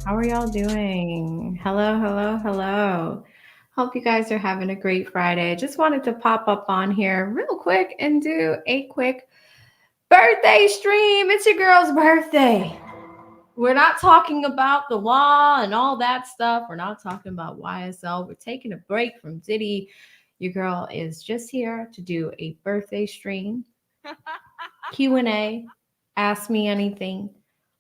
How are y'all doing? Hello, hello, hello. Hope you guys are having a great Friday. Just wanted to pop up on here real quick and do a quick birthday stream. It's your girl's birthday. We're not talking about the law and all that stuff. We're not talking about YSL. We're taking a break from Diddy. Your girl is just here to do a birthday stream, Q&A, ask me anything,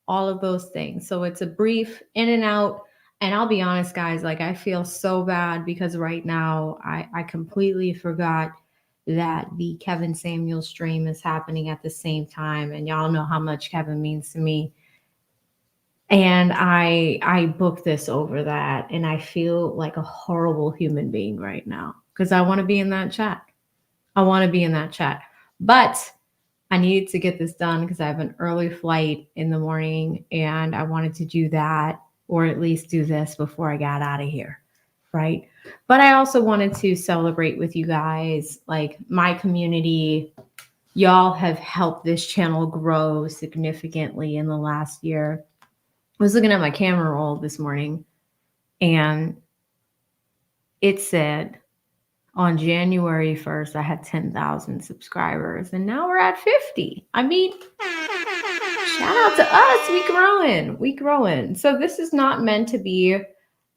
all of those things. So it's a brief in and out. And I'll be honest, guys, like I feel so bad because right now I completely forgot that the Kevin Samuel stream is happening at the same time. And y'all know how much Kevin means to me. And I booked this over that. And I feel like a horrible human being right now because I want to be in that chat. I want to be in that chat. But I needed to get this done because I have an early flight in the morning and I wanted to do that or at least do this before I got out of here. Right. But I also wanted to celebrate with you guys, like my community. Y'all have helped this channel grow significantly in the last year. I was looking at my camera roll this morning and it said on January 1st, I had 10,000 subscribers and now we're at 50. I mean, shout out to us. We growing. We growing. So this is not meant to be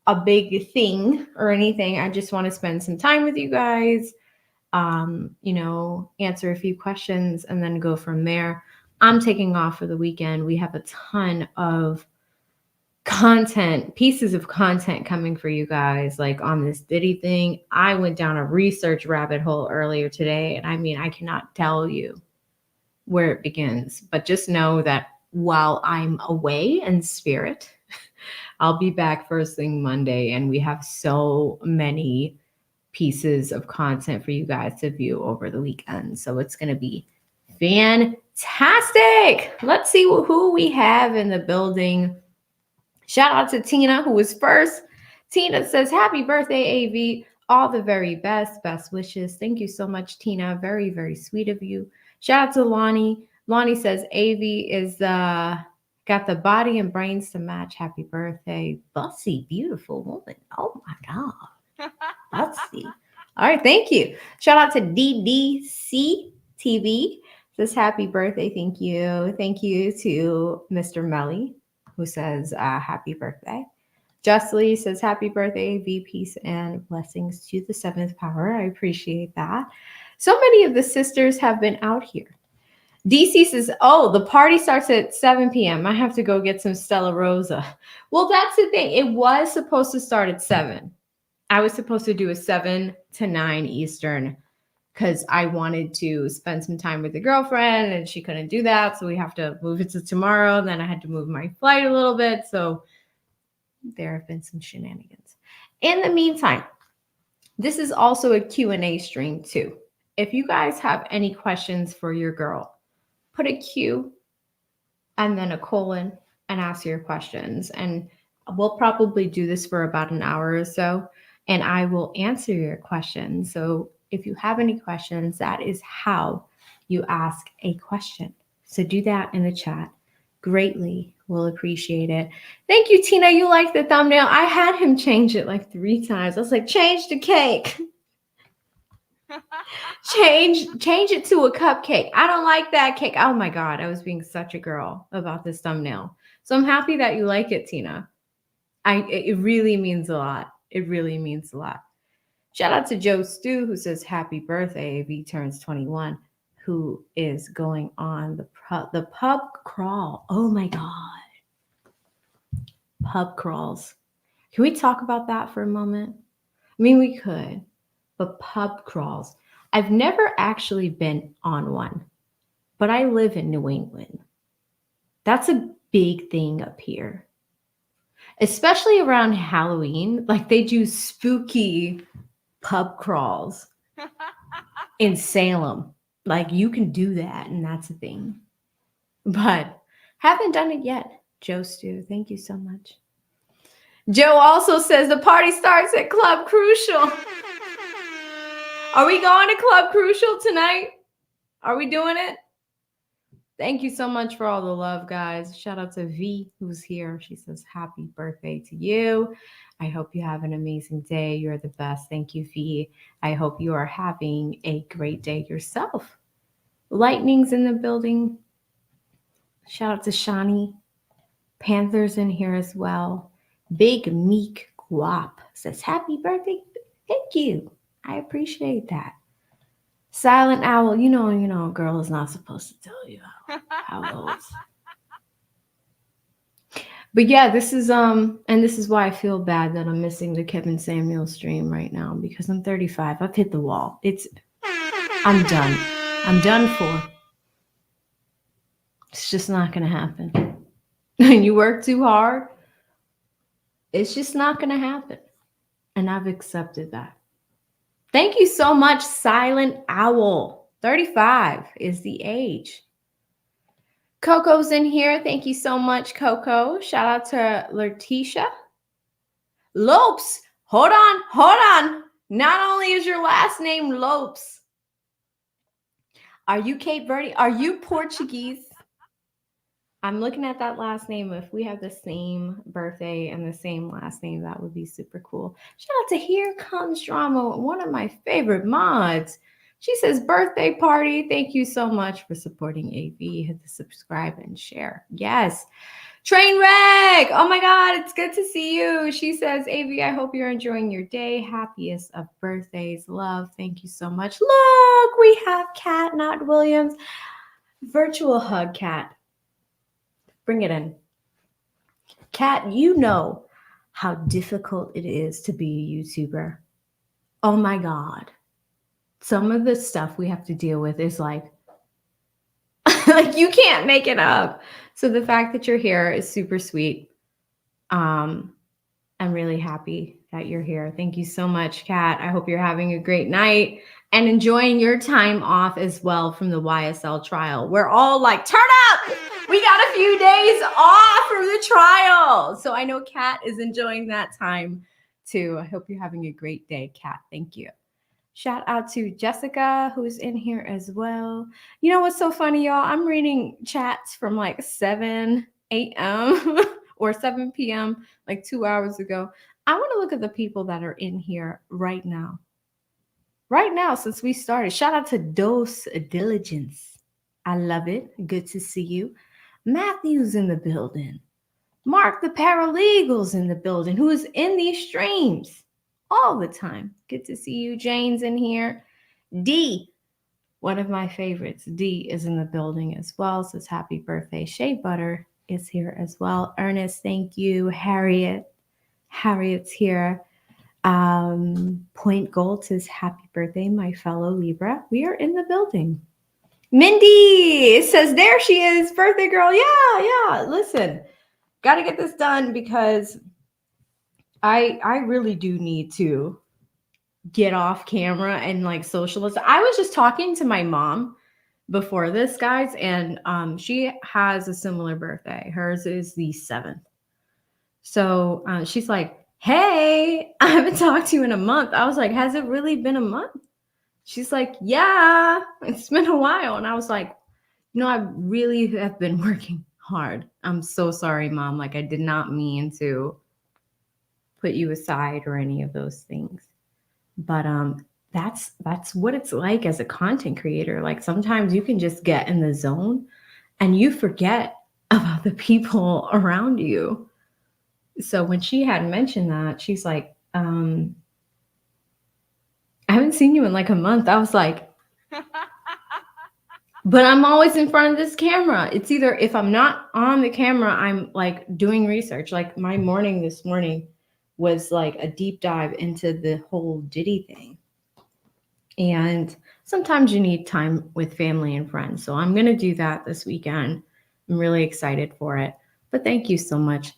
a big thing or anything. I just want to spend some time with you guys, answer a few questions and then go from there. I'm taking off for the weekend. We have a ton of pieces of content coming for you guys, like on this Diddy thing. I went down a research rabbit hole earlier today, and I mean, I cannot tell you where it begins, but just know that while I'm away in spirit, I'll be back first thing Monday, and we have so many pieces of content for you guys to view over the weekend. So it's going to be fantastic. Let's see who we have in the building. Shout out to Tina, who was first. Tina says, Happy birthday, AV. All the very best. Best wishes. Thank you so much, Tina. Very, very sweet of you. Shout out to Lonnie. Lonnie says, AV is got the body and brains to match. Happy birthday. Bussy, beautiful woman. Oh my God. Bussy. All right, thank you. Shout out to DDC TV. Says happy birthday. Thank you. Thank you to Mr. Melly, who says happy birthday. Justly says happy birthday, V, peace, and blessings to the seventh power. I appreciate that. So many of the sisters have been out here. DC says, oh, the party starts at 7 p.m. I have to go get some Stella Rosa. Well, that's the thing. It was supposed to start at 7. I was supposed to do a 7 to 9 Eastern because I wanted to spend some time with the girlfriend and she couldn't do that. So we have to move it to tomorrow. Then I had to move my flight a little bit. So there have been some shenanigans. In the meantime, this is also a Q&A stream too. If you guys have any questions for your girl, put a Q and then a colon and ask your questions. And we'll probably do this for about an hour or so, and I will answer your questions. So if you have any questions, that is how you ask a question. So do that in the chat. Greatly will appreciate it. Thank you, Tina. You like the thumbnail. I had him change it like 3 times. I was like, change the cake. change it to a cupcake. I don't like that cake. Oh my God, I was being such a girl about this thumbnail. So I'm happy that you like it, Tina. It really means a lot. It really means a lot. Shout out to Joe Stew, who says happy birthday. V turns 21, who is going on the pub crawl. Oh my God. Pub crawls. Can we talk about that for a moment? I mean, we could, but pub crawls. I've never actually been on one, but I live in New England. That's a big thing up here, especially around Halloween. Like they do spooky pub crawls in Salem. Like you can do that, and that's a thing. But haven't done it yet. Joe Stew, thank you so much. Joe also says the party starts at Club Crucial. Are we going to Club Crucial tonight? Are we doing it? Thank you so much for all the love, guys. Shout out to V, who's here. She says, happy birthday to you. I hope you have an amazing day. You're the best. Thank you, V. I hope you are having a great day yourself. Lightning's in the building. Shout out to Shani. Panther's in here as well. Big Meek Guap says, happy birthday. Thank you. I appreciate that. Silent Owl, a girl is not supposed to tell you how old. But yeah, this is and this is why I feel bad that I'm missing the Kevin Samuel stream right now because I'm 35. I've hit the wall. I'm done. I'm done for. It's just not gonna happen. When you work too hard, it's just not gonna happen. And I've accepted that. Thank you so much, Silent Owl. 35 is the age. Coco's in here. Thank you so much, Coco. Shout out to Letitia. Lopes. Hold on. Not only is your last name Lopes, are you Cape Verde? Are you Portuguese? I'm looking at that last name. If we have the same birthday and the same last name, that would be super cool. Shout out to Here Comes Drama, one of my favorite mods. She says, birthday party. Thank you so much for supporting AV. Hit the subscribe and share. Yes. Trainwreck. Oh my God, it's good to see you. She says, AV, I hope you're enjoying your day. Happiest of birthdays. Love. Thank you so much. Look, we have Kat, not Williams. Virtual hug, Kat. Bring it in. Kat, you know how difficult it is to be a YouTuber. Oh my God. Some of the stuff we have to deal with is like you can't make it up. So the fact that you're here is super sweet. I'm really happy that you're here. Thank you so much, Kat. I hope you're having a great night and enjoying your time off as well from the YSL trial. We're all like, turn up! We got a few days off from the trial. So I know Kat is enjoying that time too. I hope you're having a great day, Kat. Thank you. Shout out to Jessica, who's in here as well. You know what's so funny, y'all? I'm reading chats from like 7 a.m. or 7 p.m., like 2 hours ago. I want to look at the people that are in here right now. Right now, since we started. Shout out to Dose Diligence. I love it. Good to see you. Matthew's in the building. Mark the Paralegal's in the building, who is in these streams all the time. Good to see you. Jane's in here. D, one of my favorites. D is in the building as well. Says happy birthday. Shea Butter is here as well. Ernest, thank you. Harriet's here. Point Gold says happy birthday, my fellow Libra. We are in the building. Mindy says there she is. Birthday girl. Yeah. Listen, got to get this done because I really do need to get off camera and like socialize. I was just talking to my mom before this, guys, and she has a similar birthday. Hers is the 7th. So she's like, hey, I haven't talked to you in a month. I was like, has it really been a month? She's like, yeah, it's been a while. And I was like, I really have been working hard. I'm so sorry, Mom. Like, I did not mean to put you aside or any of those things. But that's what it's like as a content creator. Like sometimes you can just get in the zone and you forget about the people around you. So when she had mentioned that, she's like, I haven't seen you in like a month. I was like, but I'm always in front of this camera. It's either if I'm not on the camera, I'm like doing research. Like my morning this morning was like a deep dive into the whole Diddy thing. And sometimes you need time with family and friends. So I'm going to do that this weekend. I'm really excited for it. But thank you so much.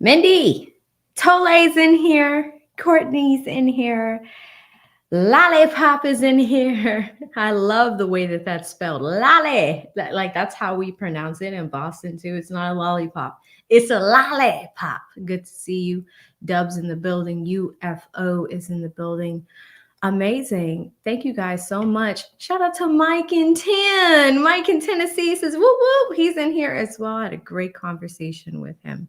Mindy, Tole's in here. Courtney's in here. Lollipop is in here. I love the way that that's spelled. Lolly. Like that's how we pronounce it in Boston too. It's not a lollipop. It's a lollipop. Good to see you. Dubs in the building. UFO is in the building. Amazing. Thank you guys so much. Shout out to Mike in 10. Mike in Tennessee says, whoop, whoop. He's in here as well. I had a great conversation with him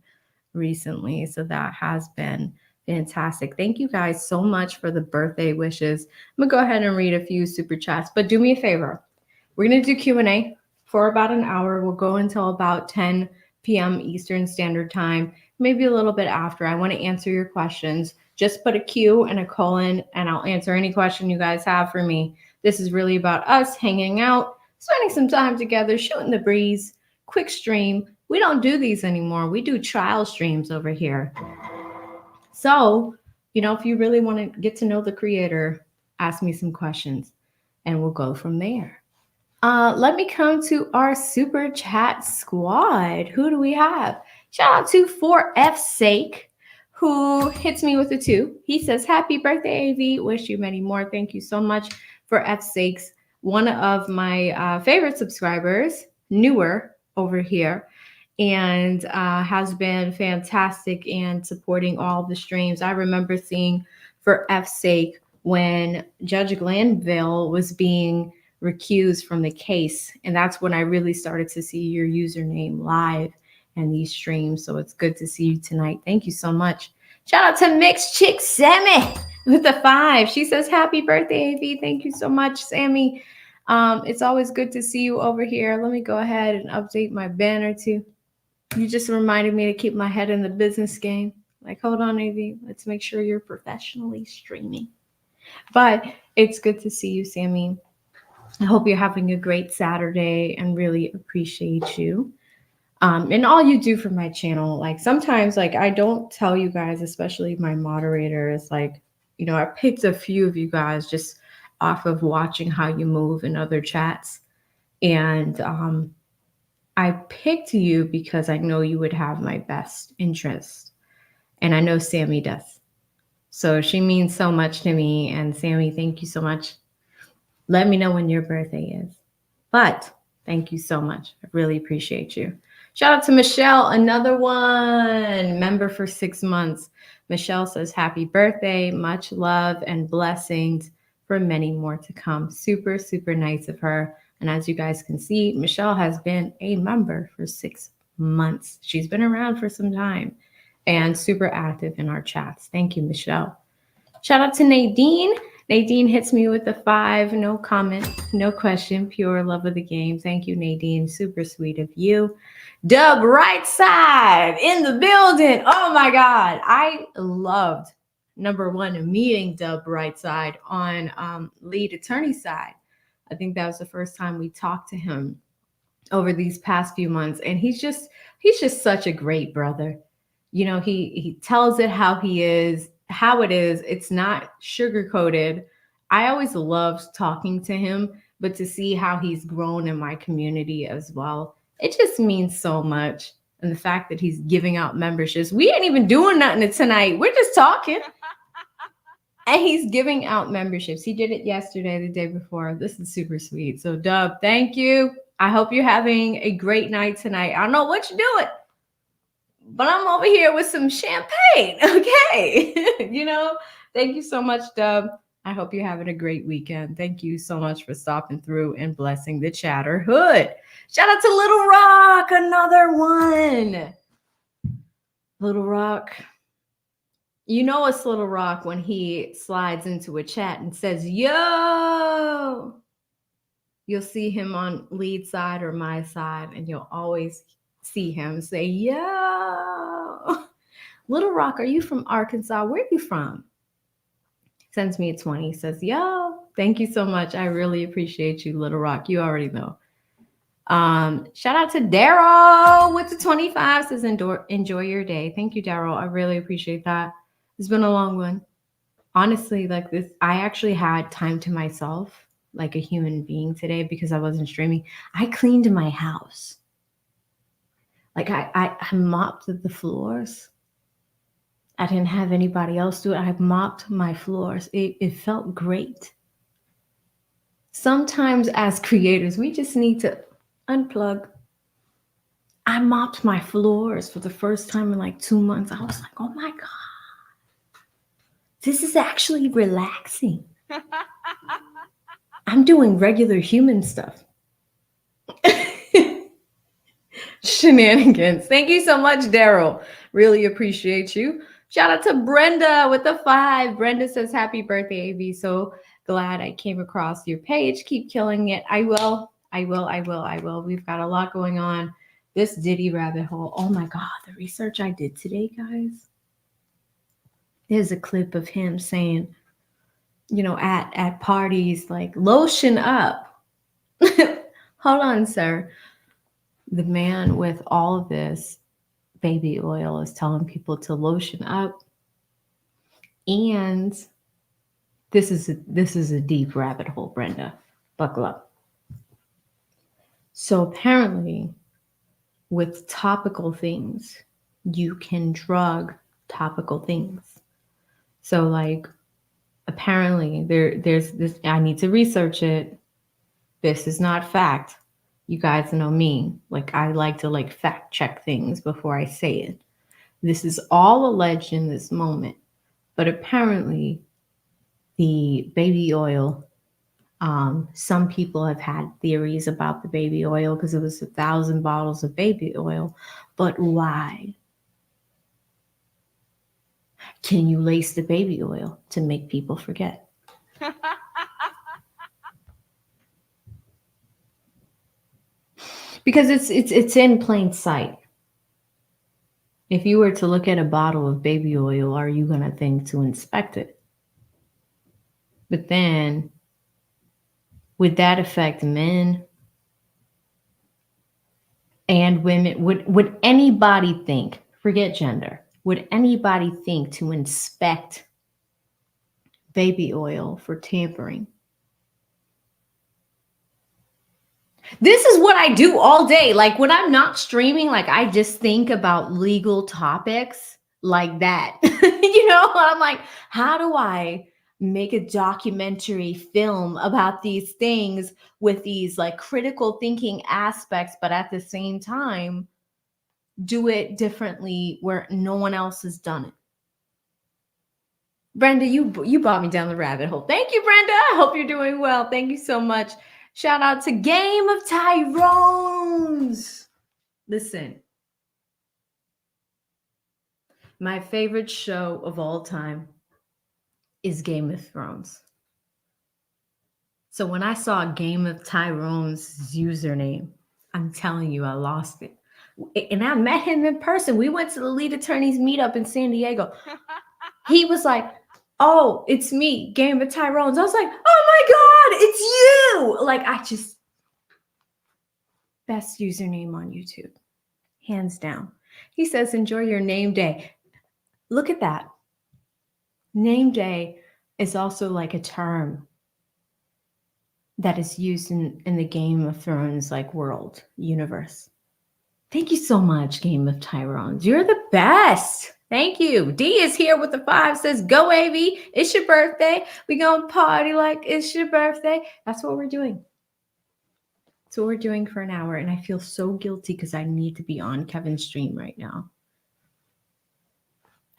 recently. So that has been fantastic. Thank you guys so much for the birthday wishes. I'm going to go ahead and read a few super chats, but do me a favor. We're going to do Q&A for about an hour. We'll go until about 10 p.m. Eastern Standard Time, maybe a little bit after. I want to answer your questions. Just put a Q and a colon, and I'll answer any question you guys have for me. This is really about us hanging out, spending some time together, shooting the breeze, quick stream. We don't do these anymore. We do trial streams over here. So, if you really want to get to know the creator, ask me some questions and we'll go from there. Let me come to our super chat squad. Who do we have? Shout out to For F's Sake, who hits me with a 2. He says, happy birthday, AV. Wish you many more. Thank you so much. For F's Sakes, one of my favorite subscribers, newer over here, and has been fantastic and supporting all the streams. I remember seeing For F's Sake when Judge Glanville was being recused from the case, and that's when I really started to see your username live and these streams. So it's good to see you tonight. Thank you so much. Shout out to Mixed Chick Sammy with the 5. She says happy birthday, AV. Thank you so much, Sammy. It's always good to see you over here. Let me go ahead and update my banner too. You just reminded me to keep my head in the business game. Like, hold on, AV. Let's make sure you're professionally streaming. But it's good to see you, Sammy. I hope you're having a great Saturday and really appreciate you. And all you do for my channel. Like sometimes, like I don't tell you guys, especially my moderators, like, I picked a few of you guys just off of watching how you move in other chats. And I picked you because I know you would have my best interest. And I know Sammy does. So she means so much to me. And Sammy, thank you so much. Let me know when your birthday is. But thank you so much. I really appreciate you. Shout out to Michelle, another one, member for 6 months. Michelle says, happy birthday, much love and blessings for many more to come. Super, super nice of her. And as you guys can see, Michelle has been a member for 6 months. She's been around for some time and super active in our chats. Thank you, Michelle. Shout out to Nadine. Nadine hits me with the 5. No comment, no question. Pure love of the game. Thank you, Nadine. Super sweet of you. Dub Right Side in the building. Oh my God. I loved, number one, meeting Dub Right Side on lead attorney side. I think that was the first time we talked to him over these past few months. And he's just such a great brother. He tells it how he is, how it is. It's not sugar-coated. I always loved talking to him, but to see how he's grown in my community as well, it just means so much. And the fact that he's giving out memberships, we ain't even doing nothing tonight. We're just talking. And he's giving out memberships. He did it yesterday, the day before. This is super sweet. So Dub, thank you. I hope you're having a great night tonight. I don't know what you're doing, but I'm over here with some champagne. Okay. Thank you so much, Dub. I hope you're having a great weekend. Thank you so much for stopping through and blessing the Chatterhood. Shout out to Little Rock, another one. Little Rock. It's Little Rock when he slides into a chat and says, yo. You'll see him on lead side or my side, and you'll always see him say, yo. Little Rock, are you from Arkansas? Where are you from? Sends me a 20, says, yo. Thank you so much. I really appreciate you, Little Rock. You already know. Shout out to Daryl with the 25, says, enjoy your day. Thank you, Daryl. I really appreciate that. It's been a long one. Honestly, like this, I actually had time to myself, like a human being today, because I wasn't streaming. I cleaned my house. Like I mopped the floors. I didn't have anybody else do it. I mopped my floors. It felt great. Sometimes as creators, we just need to unplug. I mopped my floors for the first time in like 2 months. I was like, oh my God, this is actually relaxing. I'm doing regular human stuff. Shenanigans. Thank you so much, Daryl. Really appreciate you. Shout out to Brenda with the 5. Brenda says, Happy birthday, AV. So glad I came across your page. Keep killing it. I will. I will. I will. I will. We've got a lot going on. This Diddy rabbit hole. Oh my God. The research I did today, guys. There's a clip of him saying, at parties, like, lotion up. Hold on, sir. The man with all of this baby oil is telling people to lotion up, and this is a deep rabbit hole, Brenda. Buckle up. So apparently, with topical things, you can drug topical things. So like, apparently there's this. I need to research it. This is not fact. You guys know me. Like, I like to like fact check things before I say it. This is all alleged in this moment, but apparently the baby oil, some people have had theories about the baby oil because it was 1,000 bottles of baby oil. But why? Can you lace the baby oil to make people forget? Because it's in plain sight. If you were to look at a bottle of baby oil, are you going to think to inspect it? But then, would that affect men and women? Would anybody think, forget gender, would anybody think to inspect baby oil for tampering? This is what I do all day. Like, when I'm not streaming, like, I just think about legal topics like that. I'm like, how do I make a documentary film about these things with these like critical thinking aspects, but at the same time do it differently where no one else has done it? Brenda, you brought me down the rabbit hole. Thank you, Brenda. I hope you're doing well. Thank you so much. Shout out to Game of Thrones. Listen, my favorite show of all time is Game of Thrones. So when I saw Game of Tyrone's username, I'm telling you, I lost it. And I met him in person. We went to the lead attorneys meetup in San Diego. He was like, oh, it's me, Game of Tyrone's. I was like, oh my God, it's you. Like, best username on YouTube, hands down. He says, enjoy your name day. Look at that. Name day is also like a term that is used in the Game of Thrones like world, universe. Thank you so much, Game of Thrones. You're the best. Thank you. D is here with the 5, says, go AV, it's your birthday. We gonna party like it's your birthday. That's what we're doing. That's what we're doing for an hour. And I feel so guilty because I need to be on Kevin's stream right now.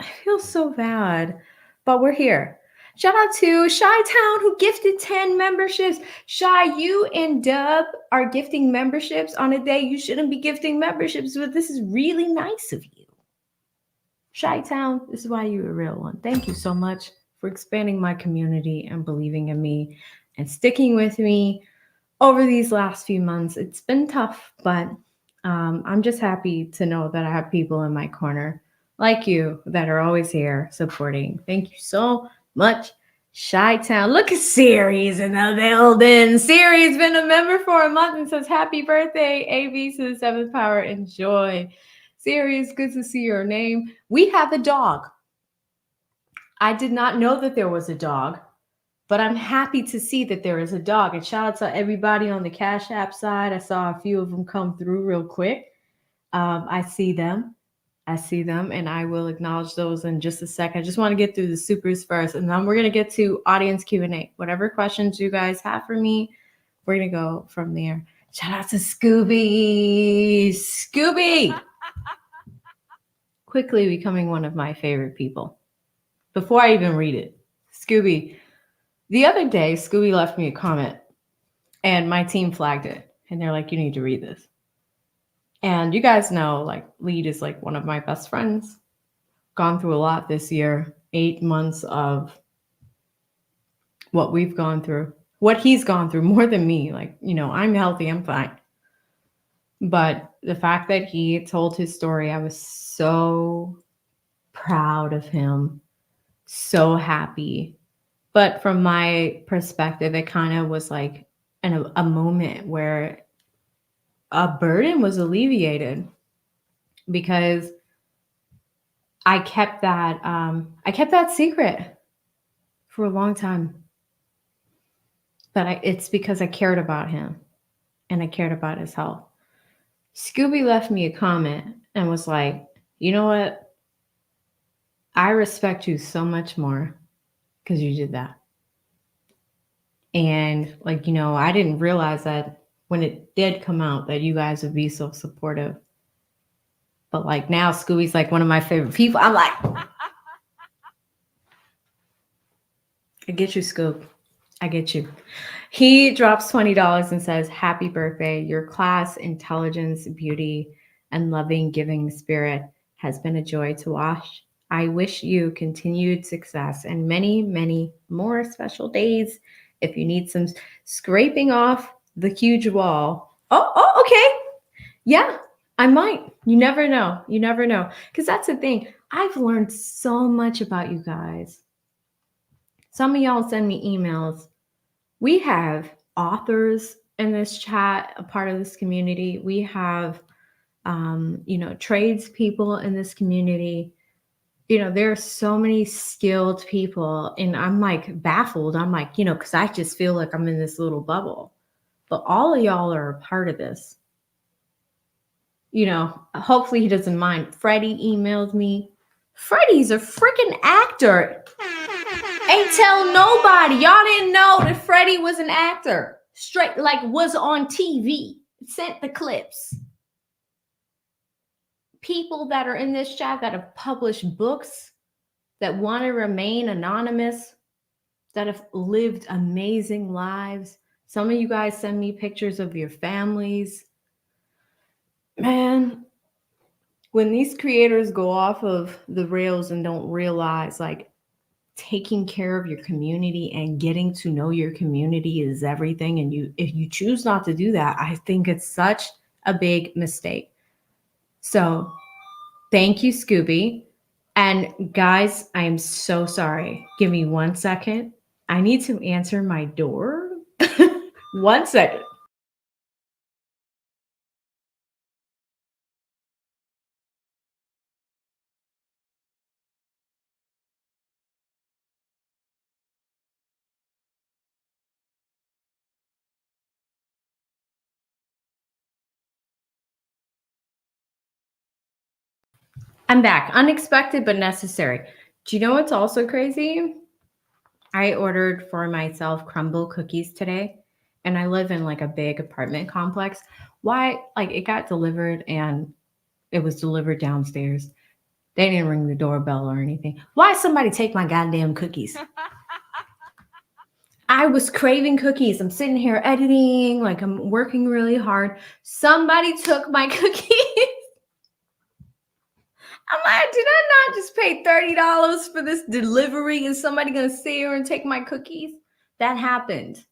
I feel so bad, but we're here. Shout out to Shy Town, who gifted 10 memberships. Shy, you and Dub are gifting memberships on a day you shouldn't be gifting memberships, but this is really nice of you. Shy Town, this is why you're a real one. Thank you so much for expanding my community and believing in me and sticking with me over these last few months. It's been tough, but I'm just happy to know that I have people in my corner like you that are always here supporting. Thank you so much, Shy Town. Look at Siri's in the building. Siri's been a member for a month and says, happy birthday, AV to the 7th power. Enjoy. Siri, it's good to see your name. We have a dog. I did not know that there was a dog, but I'm happy to see that there is a dog. And shout out to everybody on the Cash App side. I saw a few of them come through real quick. I see them, and I will acknowledge those in just a second. I just want to get through the supers first, and then we're going to get to audience Q&A. Whatever questions you guys have for me, we're going to go from there. Shout out to Scooby. Scooby! Quickly becoming one of my favorite people. Before I even read it, Scooby, The other day, Scooby left me a comment and my team flagged it. And they're like, you need to read this. And you guys know, like, Lead is like one of my best friends. Gone through a lot this year, 8 months of what we've gone through, what he's gone through more than me. Like, I'm healthy, I'm fine. But the fact that he told his story, I was so proud of him, so happy. But from my perspective, it kind of was like a moment where a burden was alleviated because I kept that secret for a long time. But it's because I cared about him and I cared about his health. Scooby left me a comment and was like, you know what? I respect you so much more because you did that. And like, I didn't realize that when it did come out that you guys would be so supportive. But like now Scooby's like one of my favorite people. I'm like, I get you, Scoob. I get you. He drops $20 and says, happy birthday. Your class, intelligence, beauty, and loving, giving spirit has been a joy to watch. I wish you continued success and many, many more special days. If you need some scraping off the huge wall. Oh, okay. Yeah, I might. You never know. You never know. Because that's the thing. I've learned so much about you guys. Some of y'all send me emails. We have authors in this chat, a part of this community. We have, tradespeople in this community. There are so many skilled people, and I'm like baffled. I'm like, because I just feel like I'm in this little bubble. But all of y'all are a part of this. Hopefully he doesn't mind. Freddie emailed me. Freddie's a freaking actor. Ain't tell nobody. Y'all didn't know that Freddie was an actor. Straight, like, was on TV. Sent the clips. People that are in this chat that have published books, that want to remain anonymous, that have lived amazing lives. Some of you guys send me pictures of your families. Man, when these creators go off of the rails and don't realize, like, taking care of your community and getting to know your community is everything, and if you choose not to do that, I think it's such a big mistake. So thank you, Scooby. And guys, I am so sorry. Give me 1 second. I need to answer my door. 1 second. I'm back. Unexpected but necessary. Do you know what's also crazy? I ordered for myself crumble cookies today, and I live in like a big apartment complex. Why? Like, it got delivered and it was delivered downstairs. They didn't ring the doorbell or anything. Why somebody take my goddamn cookies? I was craving cookies. I'm sitting here editing, like I'm working really hard. Somebody took my cookies. I'm like, did I not just pay $30 for this delivery? Is somebody going to sit here and take my cookies? That happened.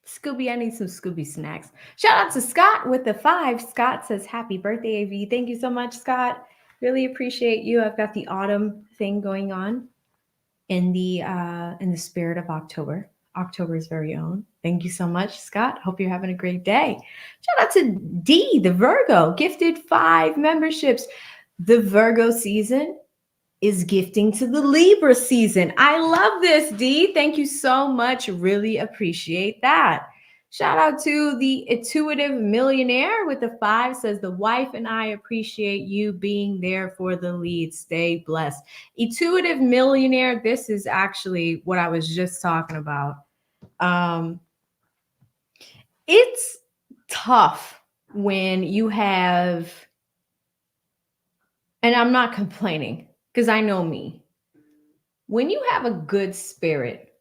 Scooby, I need some Scooby snacks. Shout out to Scott with the 5. Scott says, happy birthday, AV. Thank you so much, Scott. Really appreciate you. I've got the autumn thing going on in the spirit of October. October's very own. Thank you so much, Scott. Hope you're having a great day. Shout out to D, the Virgo, gifted 5 memberships. The Virgo season is gifting to the Libra season. I love this, D. Thank you so much. Really appreciate that. Shout out to the Intuitive Millionaire with the 5, says the wife and I appreciate you being there for the lead. Stay blessed. Intuitive Millionaire, this is actually what I was just talking about. It's tough when you have, and I'm not complaining because I know me, When you have a good spirit,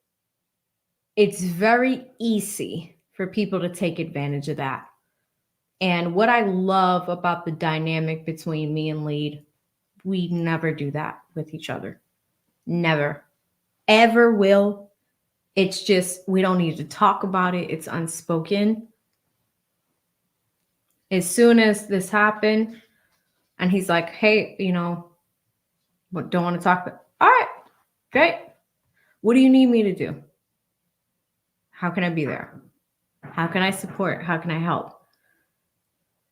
it's very easy for people to take advantage of that. And what I love about the dynamic between me and Lead, we never do that with each other. Never, ever will. It's just, we don't need to talk about it. It's unspoken. As soon as this happened, and he's like, hey, what, don't want to talk about? All right, great. What do you need me to do? How can I be there? How can I support? How can I help?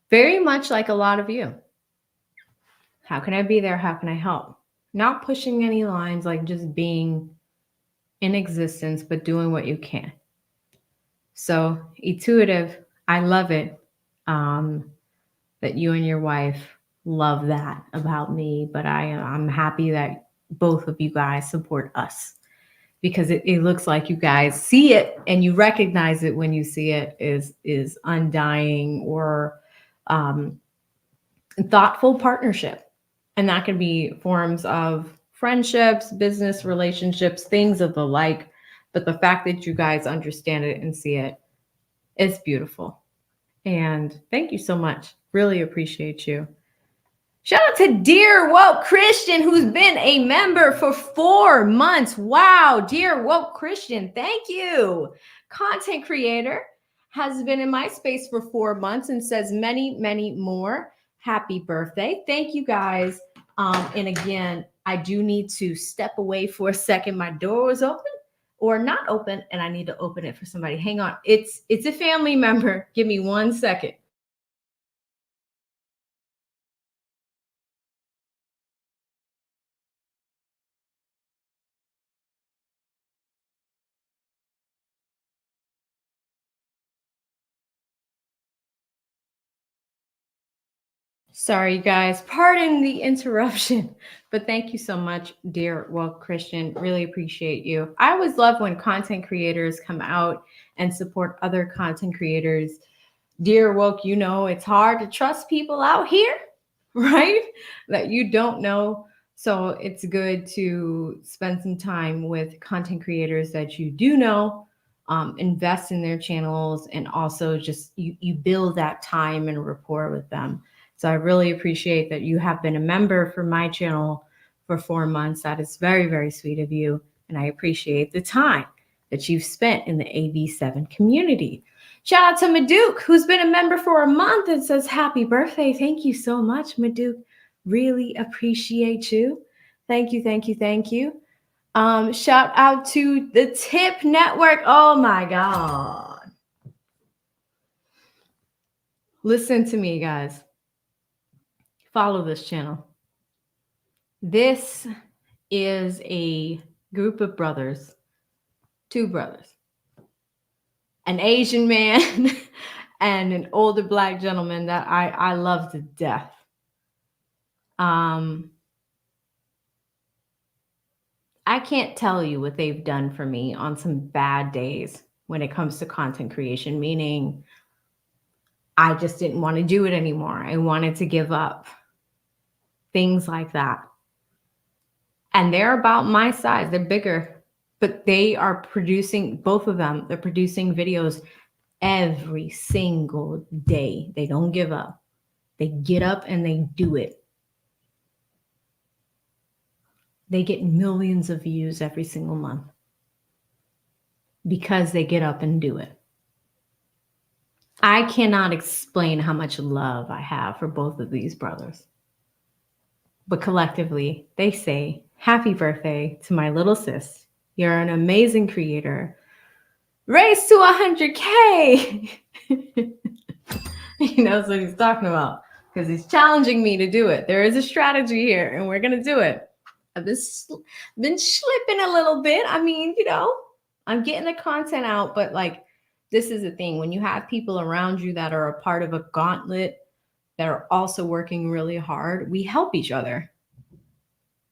Very much like a lot of you. How can I be there? How can I help? Not pushing any lines, like just being in existence, but doing what you can. So intuitive, I love it that you and your wife love that about me, but I'm happy that both of you guys support us, because it looks like you guys see it and you recognize it when you see it is undying or thoughtful partnership. And that can be forms of friendships, business relationships, things of the like. But the fact that you guys understand it and see it is beautiful. And thank you so much. Really appreciate you. Shout out to Dear Woke Christian, who's been a member for 4 months. Wow, Dear Woke Christian, thank you. Content creator has been in my space for 4 months and says many, many more. Happy birthday. Thank you guys. And again, I do need to step away for a second. My door was open or not open, and I need to open it for somebody. Hang on. It's a family member. Give me 1 second. Sorry, guys. Pardon the interruption, but thank you so much, dear Woke Christian. Really appreciate you. I always love when content creators come out and support other content creators. Dear Woke, it's hard to trust people out here, right? That you don't know. So it's good to spend some time with content creators that you do know, invest in their channels, and also just you build that time and rapport with them. So I really appreciate that you have been a member for my channel for 4 months. That is very, very sweet of you. And I appreciate the time that you've spent in the AV7 community. Shout out to Maduke, who's been a member for a month and says, happy birthday. Thank you so much, Maduke. Really appreciate you. Thank you, thank you, thank you. Shout out to the Tip Network. Oh my God. Listen to me, guys. Follow this channel. This is a group of brothers, 2 brothers, an Asian man and an older Black gentleman that I love to death. I can't tell you what they've done for me on some bad days when it comes to content creation, meaning I just didn't want to do it anymore. I wanted to give up. Things like that. And they're about my size. They're bigger, but they are producing, both of them, they're producing videos every single day. They don't give up. They get up and they do it. They get millions of views every single month because they get up and do it. I cannot explain how much love I have for both of these brothers. But collectively, they say, happy birthday to my little sis. You're an amazing creator. Race to 100K. He knows what he's talking about because he's challenging me to do it. There is a strategy here and we're going to do it. I've been slipping a little bit. I mean, I'm getting the content out, but like, this is the thing. When you have people around you that are a part of a gauntlet that are also working really hard, we help each other.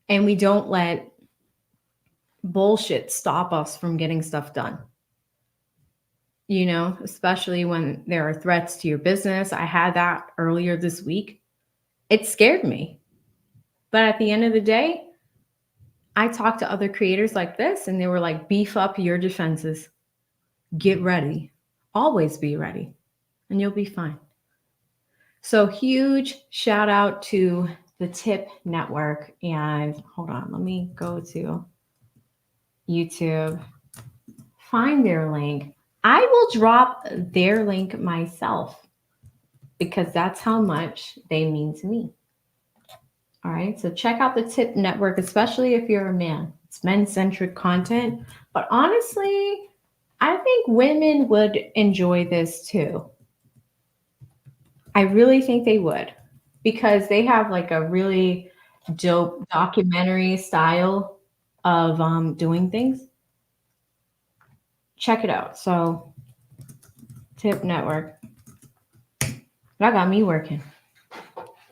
And we don't let bullshit stop us from getting stuff done. Especially when there are threats to your business. I had that earlier this week. It scared me. But at the end of the day, I talked to other creators like this, and they were like, beef up your defenses, get ready, always be ready, and you'll be fine. So, huge shout out to the Tip Network. And hold on, let me go to YouTube, find their link. I will drop their link myself because that's how much they mean to me. All right, so check out the Tip Network, especially if you're a man. It's men centric content, but honestly, I think women would enjoy this too. I really think they would because they have like a really dope documentary style of doing things. Check it out. So, Tip Network. That got me working.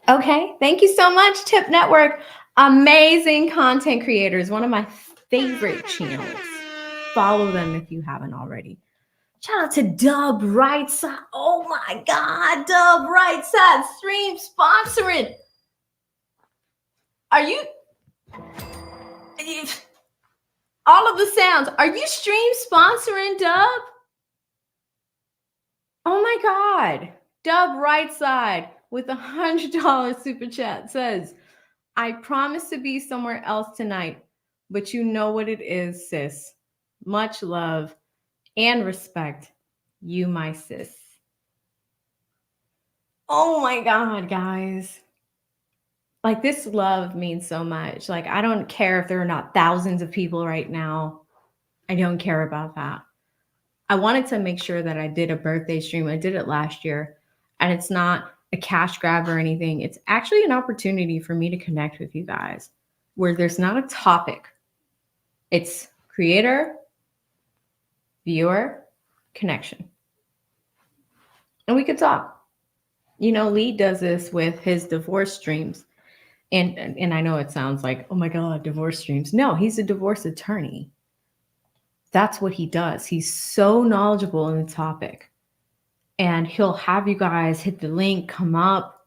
Okay. Thank you so much, Tip Network. Amazing content creators. One of my favorite channels. Follow them if you haven't already. Shout out to Dub Rightside. Oh my God, Dub Rightside stream sponsoring. Are you all of the sounds? Are you stream sponsoring Dub? Oh my God, Dub Rightside with $100 super chat says, "I promise to be somewhere else tonight, but you know what it is, sis. Much love and respect, you my sis." Oh my God, guys. Like this love means so much. Like I don't care if there are not thousands of people right now. I don't care about that. I wanted to make sure that I did a birthday stream. I did it last year, and it's not a cash grab or anything. It's actually an opportunity for me to connect with you guys where there's not a topic. It's creator, viewer, connection. And we could talk. You know, Lee does this with his divorce streams. And I know it sounds like, oh my God, divorce streams. No, he's a divorce attorney. That's what he does. He's so knowledgeable in the topic. And he'll have you guys hit the link, come up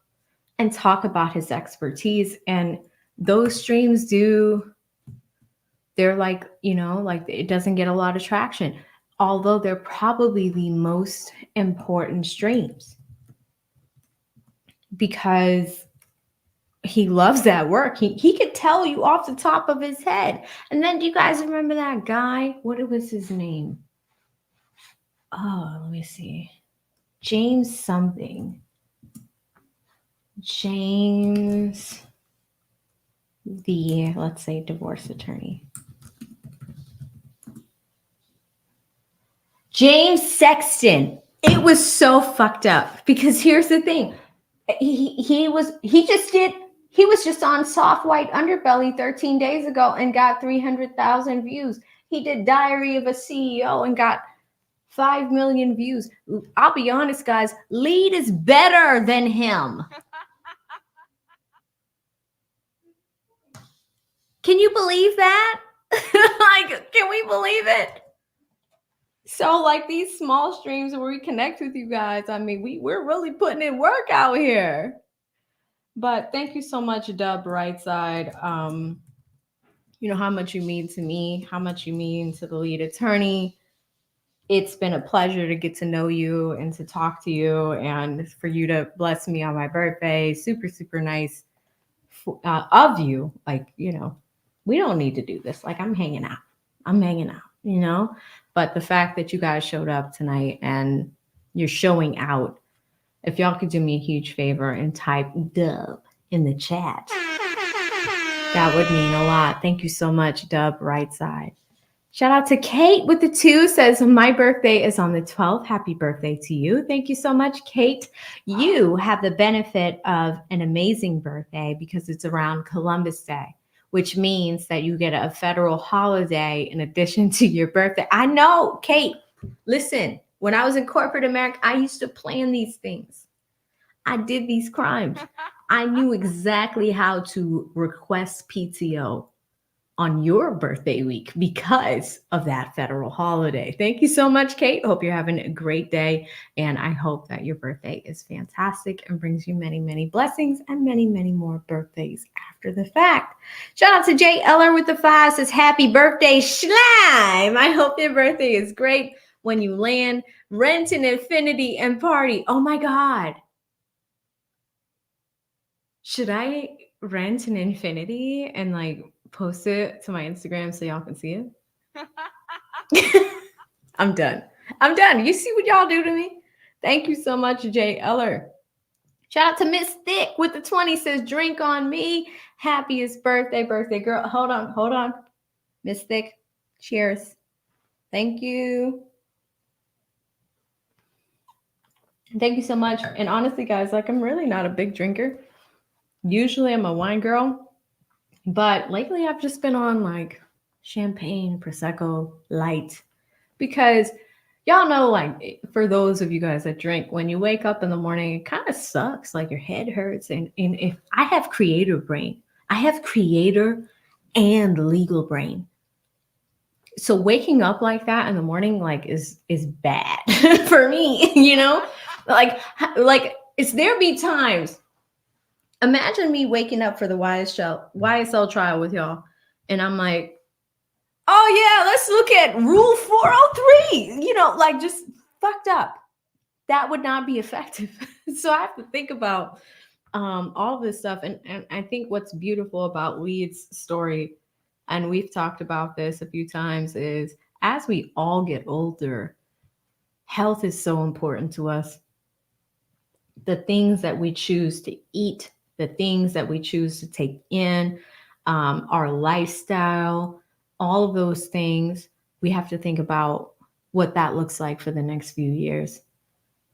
and talk about his expertise. And those streams they're like, like it doesn't get a lot of traction, although they're probably the most important streams because he loves that work. He could tell you off the top of his head. And then do you guys remember that guy? What was his name? Oh, let me see. James something. James, let's say divorce attorney. James Sexton. It was so fucked up because here's the thing. He was just on Soft White Underbelly 13 days ago and got 300,000 views. He did Diary of a CEO and got 5 million views. I'll be honest, guys, Lead is better than him. Can you believe that? Like, can we believe it? So, like these small streams where we connect with you guys, I mean, we're really putting in work out here. But thank you so much, Dub Rightside. You know how much you mean to me, how much you mean to the lead attorney. It's been a pleasure to get to know you and to talk to you and for you to bless me on my birthday. Super, super nice of you. Like, we don't need to do this. Like, I'm hanging out, But the fact that you guys showed up tonight and you're showing out, if y'all could do me a huge favor and type Dub in the chat, that would mean a lot. Thank you so much, Dub Rightside. Shout out to Kate with the 2, says, my birthday is on the 12th. Happy birthday to you. Thank you so much, Kate. You have the benefit of an amazing birthday because it's around Columbus Day, which means that you get a federal holiday in addition to your birthday. I know, Kate, listen, when I was in corporate America, I used to plan these things. I did these crimes. I knew exactly how to request PTO. on your birthday week because of that federal holiday. Thank you so much, Kate. Hope you're having a great day. And I hope that your birthday is fantastic and brings you many, many blessings and many, many more birthdays after the fact. Shout out to Jay Eller with the 5 says, happy birthday, Schleim. I hope your birthday is great when you land. Rent an infinity and party. Oh my God. Should I rent an infinity and like post it to my Instagram so y'all can see it? I'm done. I'm done. You see what y'all do to me? Thank you so much, Jay Eller. Shout out to Miss Thick with the 20 says, drink on me. Happiest birthday, birthday girl. Hold on. Miss Thick, cheers. Thank you. Thank you so much. And honestly, guys, like I'm really not a big drinker. Usually I'm a wine girl, but lately I've just been on like champagne, Prosecco, light, because y'all know, like for those of you guys that drink, when you wake up in the morning, it kind of sucks. Like your head hurts. And if I have creator brain, I have creator and legal brain. So waking up like that in the morning, like is bad for me, you know? Like it's there be times. Imagine me waking up for the YSL trial with y'all, and I'm like, oh yeah, let's look at Rule 403. You know, like just fucked up. That would not be effective. So I have to think about all this stuff, and I think what's beautiful about Lee's story, and we've talked about this a few times, is as we all get older, health is so important to us. The things that we choose to eat, the things that we choose to take in, our lifestyle, all of those things, we have to think about what that looks like for the next few years.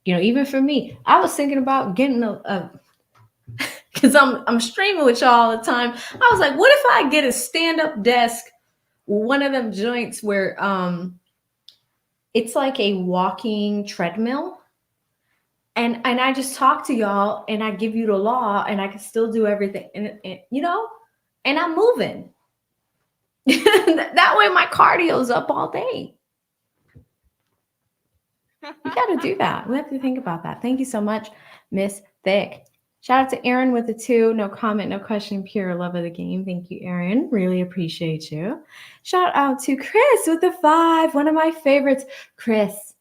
You know, even for me, I was thinking about getting because I'm streaming with y'all all the time. I was like, what if I get a stand-up desk, one of them joints where it's like a walking treadmill. And I just talk to y'all and I give you the law and I can still do everything. And you know, and I'm moving. That way my cardio's up all day. You got to do that. We have to think about that. Thank you so much, Miss Thick. Shout out to Aaron with the 2. No comment, no question, pure love of the game. Thank you, Aaron. Really appreciate you. Shout out to Chris with the 5. One of my favorites. Chris,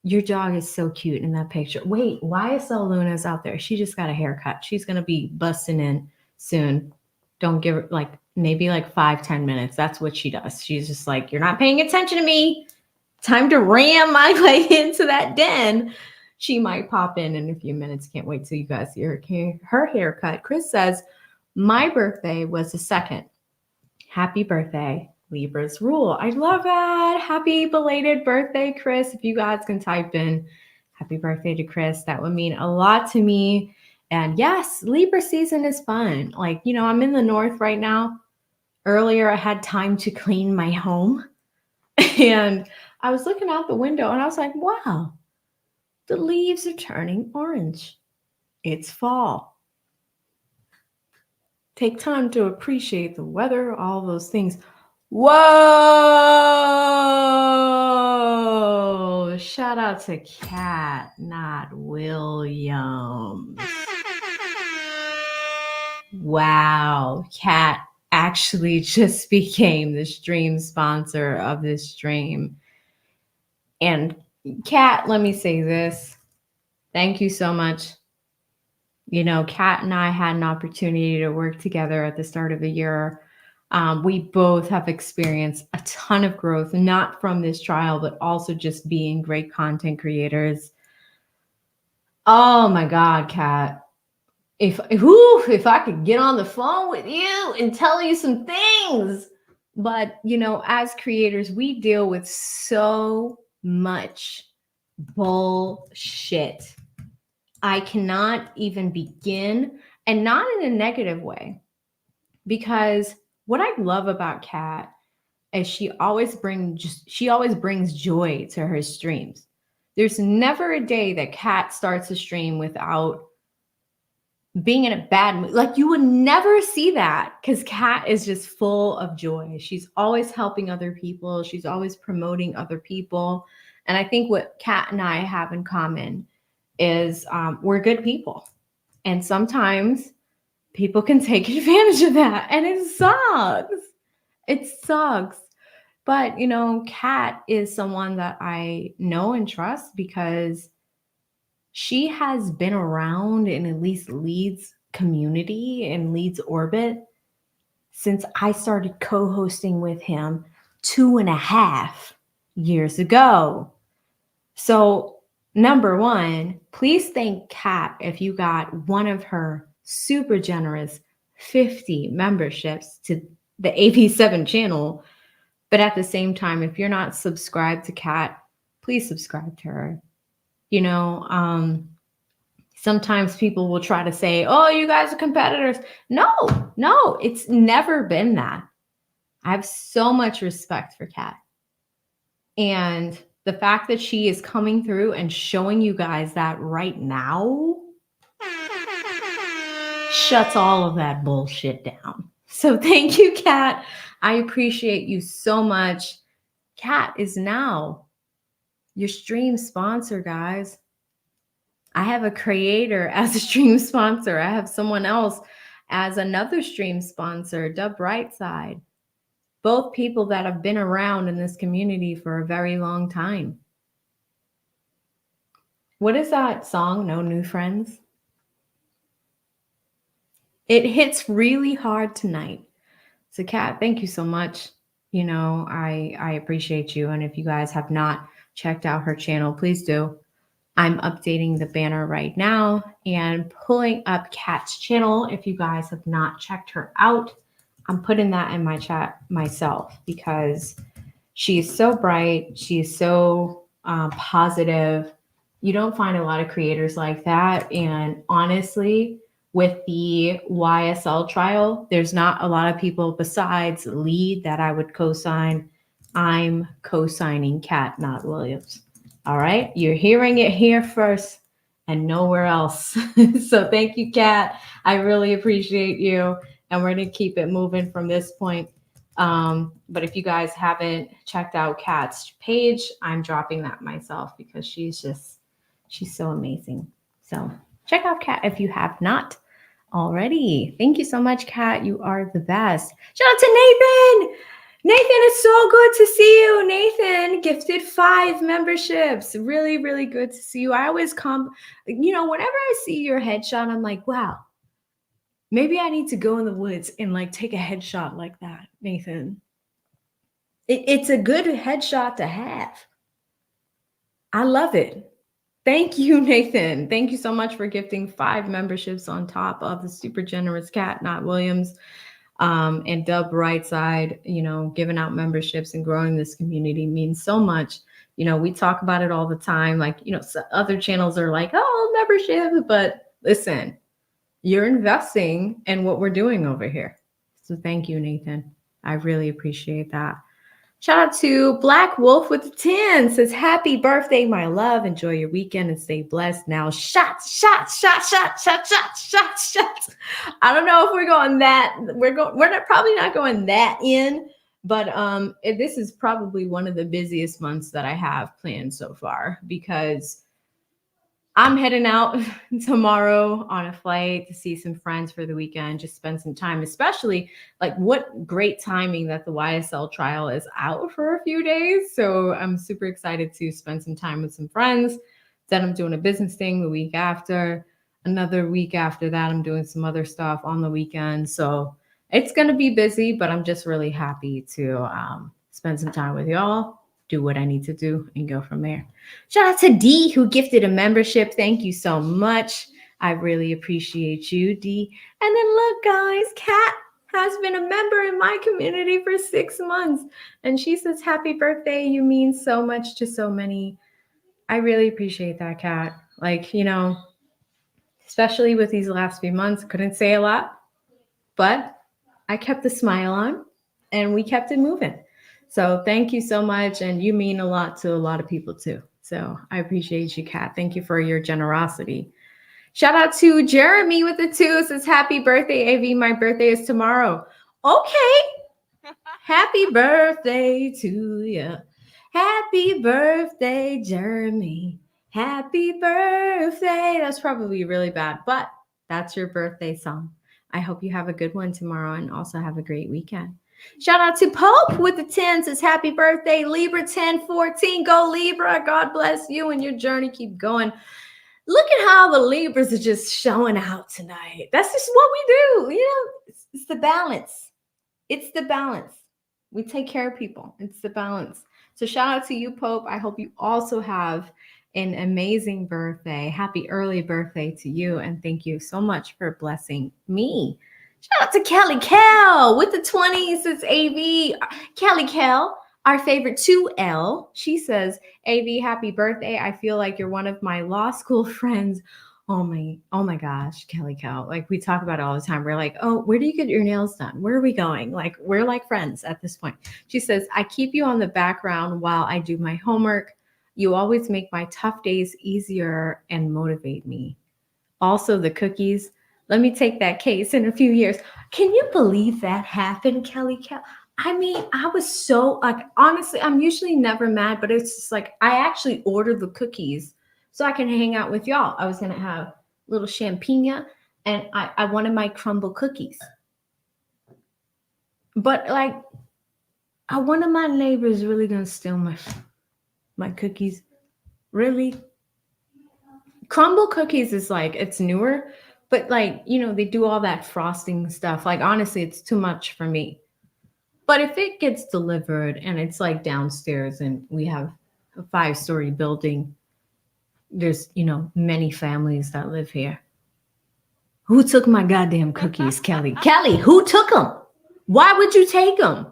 your dog is so cute in that picture. Wait, YSL Luna's out there. She just got a haircut. She's going to be busting in soon. Don't give her like maybe like 5-10 minutes. That's what she does. She's just like, you're not paying attention to me. Time to ram my way into that den. She might pop in a few minutes. Can't wait till you guys see her haircut. Chris says, my birthday was the 2nd. Happy birthday. Libra's rule. I love that. Happy belated birthday, Chris. If you guys can type in happy birthday to Chris, that would mean a lot to me. And yes, Libra season is fun. Like, you know, I'm in the north right now. Earlier, I had time to clean my home. And I was looking out the window and I was like, wow, the leaves are turning orange. It's fall. Take time to appreciate the weather, all those things. Whoa! Shout out to Kat, not Williams. Wow, Kat actually just became the stream sponsor of this stream. And Kat, let me say this. Thank you so much. You know, Kat and I had an opportunity to work together at the start of the year. We both have experienced a ton of growth, not from this trial, but also just being great content creators. Oh my God, Kat. If I could get on the phone with you and tell you some things. But, you know, as creators, we deal with so much bullshit. I cannot even begin, and not in a negative way, because what I love about Kat is she always brings joy to her streams. There's never a day that Kat starts a stream without being in a bad mood. Like you would never see that because Kat is just full of joy. She's always helping other people. She's always promoting other people. And I think what Kat and I have in common is we're good people. And sometimes people can take advantage of that. And it sucks. It sucks. But, you know, Kat is someone that I know and trust because she has been around in at least Leeds community and Leeds orbit since I started co-hosting with him 2.5 years ago. So, number one, please thank Kat if you got one of her super generous 50 memberships to the AP7 channel. But at the same time, if you're not subscribed to Kat, please subscribe to her. You know, sometimes people will try to say, oh, you guys are competitors. No, it's never been that. I have so much respect for Kat. And the fact that she is coming through and showing you guys that right now shuts all of that bullshit down. So thank you, Kat. I appreciate you so much. Kat is now your stream sponsor, guys. I have a creator as a stream sponsor. I have someone else as another stream sponsor, Dub Brightside. Both people that have been around in this community for a very long time. What is that song, No New Friends? It hits really hard tonight. So, Kat, thank you so much. You know, I appreciate you. And if you guys have not checked out her channel, please do. I'm updating the banner right now and pulling up Kat's channel. If you guys have not checked her out, I'm putting that in my chat myself because she's so bright. She's so positive. You don't find a lot of creators like that. And honestly, with the YSL trial, there's not a lot of people besides Lead that I would co-sign. I'm co-signing Kat, not Williams. All right, you're hearing it here first and nowhere else. So thank you, Kat. I really appreciate you. And we're going to keep it moving from this point. But if you guys haven't checked out Kat's page, I'm dropping that myself because she's so amazing. So check out Kat if you have not already. Thank you so much, Kat. You are the best. Shout out to Nathan. Nathan, it's so good to see you. Nathan gifted 5 memberships. Really, really good to see you. I always whenever I see your headshot, I'm like, wow, maybe I need to go in the woods and like take a headshot like that, Nathan. It's a good headshot to have. I love it. Thank you, Nathan. Thank you so much for gifting 5 memberships on top of the super generous Kat, not Williams. And Dub Brightside, giving out memberships and growing this community means so much. We talk about it all the time. Like, other channels are like, oh, membership. But listen, you're investing in what we're doing over here. So thank you, Nathan. I really appreciate that. Shout out to Black Wolf with the 10 says, happy birthday, my love. Enjoy your weekend and stay blessed. Now, shots. I don't know if we're going that. Probably not going that in, but this is probably one of the busiest months that I have planned so far because I'm heading out tomorrow on a flight to see some friends for the weekend, just spend some time, especially like what great timing that the YSL trial is out for a few days. So I'm super excited to spend some time with some friends. Then I'm doing a business thing the week after. Another week after that, I'm doing some other stuff on the weekend. So it's going to be busy, but I'm just really happy to spend some time with y'all, do what I need to do, and go from there. Shout out to D, who gifted a membership. Thank you so much. I really appreciate you, D. And then look, guys, Kat has been a member in my community for 6 months. And she says, happy birthday. You mean so much to so many. I really appreciate that, Kat. Like, especially with these last few months, couldn't say a lot, but I kept the smile on and we kept it moving. So thank you so much. And you mean a lot to a lot of people too. So I appreciate you, Kat. Thank you for your generosity. Shout out to Jeremy with the 2. It says, happy birthday, AV. My birthday is tomorrow. Okay. Happy birthday to you. Happy birthday, Jeremy. Happy birthday. That's probably really bad, but that's your birthday song. I hope you have a good one tomorrow and also have a great weekend. Shout out to Pope with the 10. Says, happy birthday, Libra 1014. Go Libra. God bless you and your journey. Keep going. Look at how the Libras are just showing out tonight. That's just what we do. You know, it's the balance. It's the balance. We take care of people. It's the balance. So shout out to you, Pope. I hope you also have an amazing birthday. Happy early birthday to you. And thank you so much for blessing me. Shout out to Kelly Cal with the 20s. It's AV. Kelly Cal, our favorite 2L. She says, AV, happy birthday. I feel like you're one of my law school friends. Oh my gosh, Kelly Cal. Like, we talk about it all the time. We're like, oh, where do you get your nails done? Where are we going? Like, we're like friends at this point. She says, I keep you on the background while I do my homework. You always make my tough days easier and motivate me. Also, the cookies. Let me take that case in a few years. Can you believe that happened, Kelly Cal? I mean, I was so, like, honestly, I'm usually never mad, but it's just like, I actually ordered the cookies so I can hang out with y'all. I was going to have little champagne and I wanted my crumble cookies. But like, one of my neighbors really going to steal my cookies. Really? Crumble cookies is like, it's newer, but like, you know, they do all that frosting stuff. Like, honestly, it's too much for me. But if it gets delivered and it's like downstairs and we have a 5-story building, there's, you know, many families that live here. Who took my goddamn cookies, Kelly? Kelly, who took them? Why would you take them?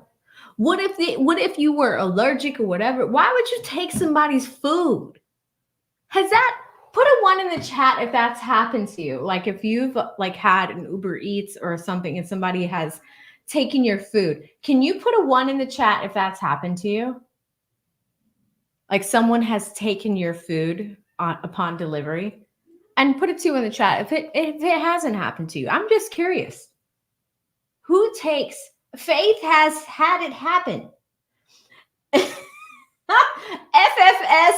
What if you were allergic or whatever? Why would you take somebody's food? Has that, put a 1 in the chat if that's happened to you. Like, if you've like had an Uber Eats or something and somebody has taken your food. Can you put a 1 in the chat if that's happened to you? Like, someone has taken your food upon delivery, and put a 2 in the chat if it hasn't happened to you. I'm just curious. Who takes? Faith has had it happen. FFS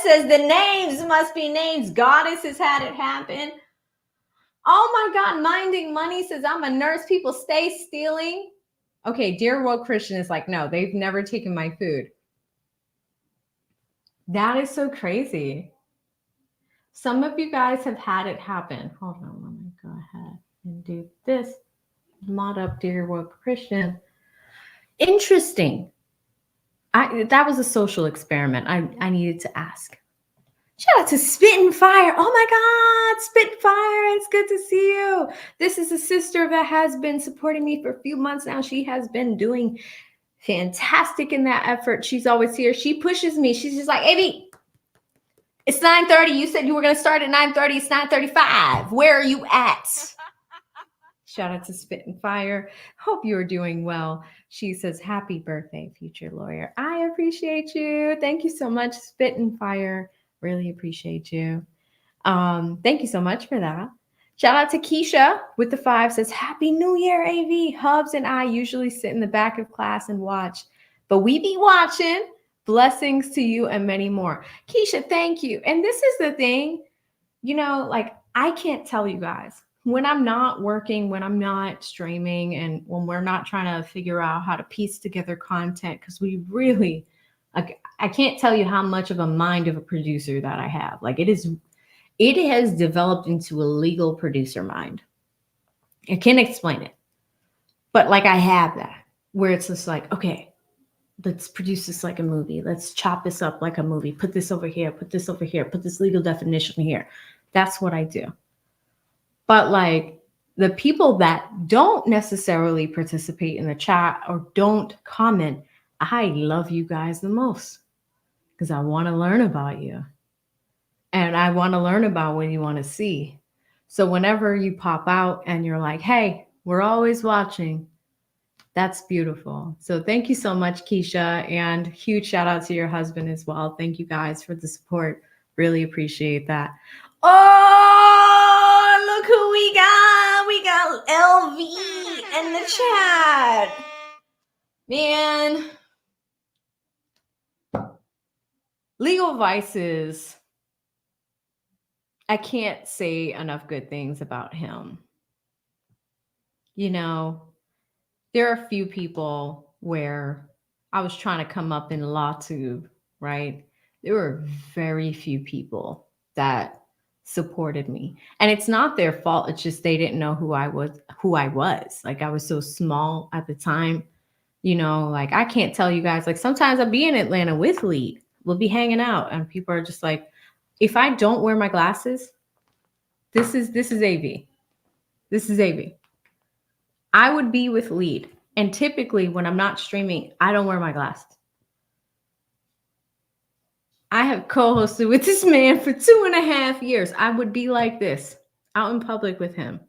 says the names must be names. Goddess has had it happen. Oh my God, Minding Money says, I'm a nurse. People stay stealing. Okay, Dear World Christian is like, no, they've never taken my food. That is so crazy. Some of you guys have had it happen. Hold on, let me go ahead and do this. Mod up Dear World Christian. Interesting. That was a social experiment. I needed to ask. Shout out to Spittin' Fire. Oh my God, Spittin' Fire. It's good to see you. This is a sister that has been supporting me for a few months now. She has been doing fantastic in that effort. She's always here. She pushes me. She's just like, AV, it's 9:30. You said you were going to start at 9:30. It's 9:35. Where are you at? Shout out to Spittin' Fire. Hope you're doing well. She says, happy birthday, future lawyer. I appreciate you. Thank you so much, Spittin' Fire. Really appreciate you. Thank you so much for that. Shout out to Keisha with the 5 says, happy New Year, AV. Hubs and I usually sit in the back of class and watch, but we be watching. Blessings to you and many more. Keisha, thank you. And this is the thing, you know, like, I can't tell you guys when I'm not working, when I'm not streaming, and when we're not trying to figure out how to piece together content, because we really, like, I can't tell you how much of a mind of a producer that I have. Like, it has developed into a legal producer mind. I can't explain it, but like, I have that where it's just like, okay, let's produce this like a movie. Let's chop this up like a movie. Put this over here, put this over here, put this legal definition here. That's what I do. But like, the people that don't necessarily participate in the chat or don't comment, I love you guys the most because I want to learn about you. And I want to learn about what you want to see. So whenever you pop out and you're like, hey, we're always watching, that's beautiful. So thank you so much, Keisha, and huge shout out to your husband as well. Thank you guys for the support. Really appreciate that. Oh, look who we got. We got LV in the chat. Man. Legal Vices. I can't say enough good things about him. You know, there are a few people where I was trying to come up in LawTube, right? There were very few people that supported me. And it's not their fault. It's just they didn't know who I was. Like I was so small at the time. You know, like I can't tell you guys, like sometimes I'll be in Atlanta with Lead. We'll be hanging out and people are just like, if I don't wear my glasses, this is AV. This is AV. I would be with Lead. And typically when I'm not streaming, I don't wear my glasses. I have co-hosted with this man for 2.5 years. I would be like this out in public with him.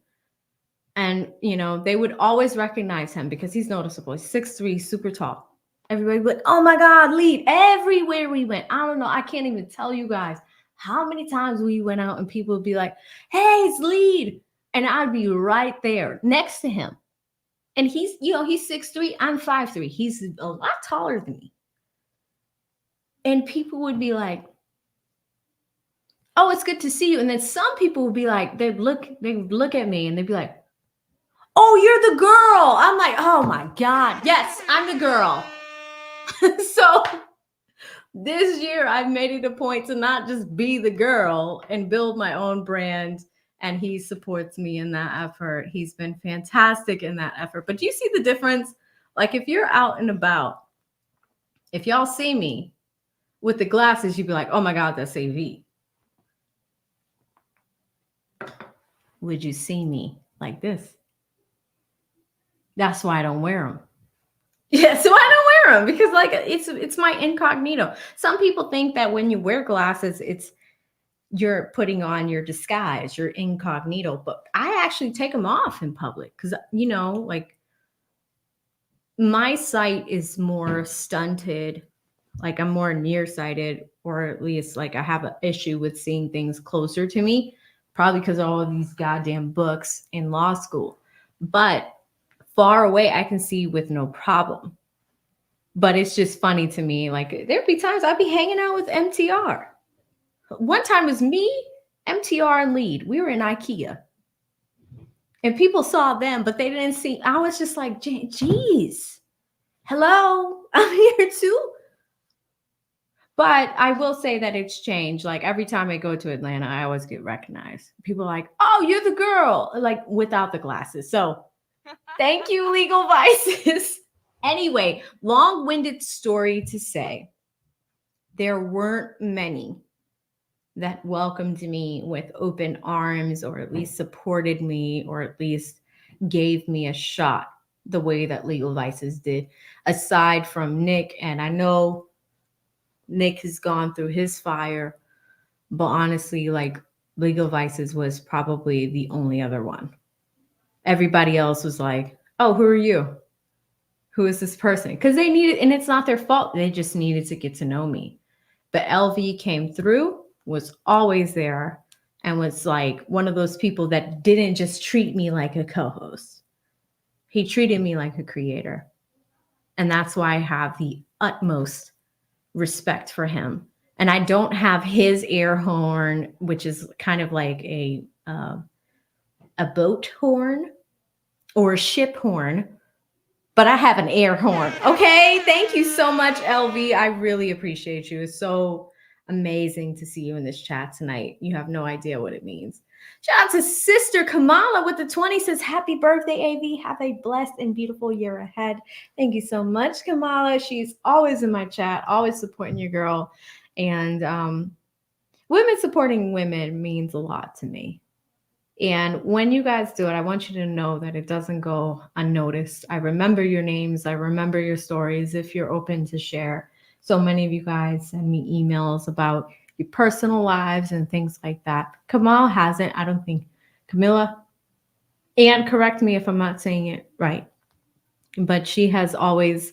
And, you know, they would always recognize him because he's noticeable. He's 6'3", super tall. Everybody would, oh my God, Lead. Everywhere we went. I don't know. I can't even tell you guys how many times we went out and people would be like, hey, it's Lead. And I'd be right there next to him. And he's, you know, he's 6'3", I'm 5'3". He's a lot taller than me. And people would be like, oh, it's good to see you. And then some people would be like, they would look at me and they'd be like, oh, you're the girl. I'm like, oh my God. Yes, I'm the girl. So this year I've made it a point to not just be the girl and build my own brand. And he supports me in that effort. He's been fantastic in that effort. But do you see the difference? Like if you're out and about, if y'all see me with the glasses, you'd be like, oh my God, that's AV. Would you see me like this? That's why I don't wear them. Yeah, so I don't wear them because like it's my incognito. Some people think that when you wear glasses, you're putting on your disguise, your incognito, but I actually take them off in public because, you know, like my sight is more stunted. Like I'm more nearsighted, or at least like I have an issue with seeing things closer to me, probably because of all of these goddamn books in law school. But far away, I can see with no problem. But it's just funny to me. Like there'd be times I'd be hanging out with MTR. One time it was me, MTR, and Lead. We were in IKEA. And people saw them, but they didn't see. I was just like, geez, hello, I'm here too. But I will say that it's changed. Like every time I go to Atlanta, I always get recognized. People are like, oh, you're the girl, like without the glasses. So thank you, Legal Vices. Anyway, long-winded story to say, there weren't many that welcomed me with open arms, or at least supported me, or at least gave me a shot the way that Legal Vices did, aside from Nick. And I know Nick has gone through his fire, but honestly, like Legal Vices was probably the only other one. Everybody else was like, oh, who are you? Who is this person? Because they needed, and it's not their fault. They just needed to get to know me. But LV came through, was always there, and was like one of those people that didn't just treat me like a co-host. He treated me like a creator. And that's why I have the utmost respect for him. And I don't have his air horn, which is kind of like a boat horn or a ship horn, but I have an air horn. Okay. Thank you so much, LV. I really appreciate you. It's so amazing to see you in this chat tonight. You have no idea what it means. Shout out to Sister Kamala with the 20, says, happy birthday, AV. Have a blessed and beautiful year ahead. Thank you so much, Kamala. She's always in my chat, always supporting your girl. And women supporting women means a lot to me. And when you guys do it, I want you to know that it doesn't go unnoticed. I remember your names. I remember your stories if you're open to share. So many of you guys send me emails about your personal lives and things like that. Kamal hasn't, I don't think. Camilla, and correct me if I'm not saying it right, but she has always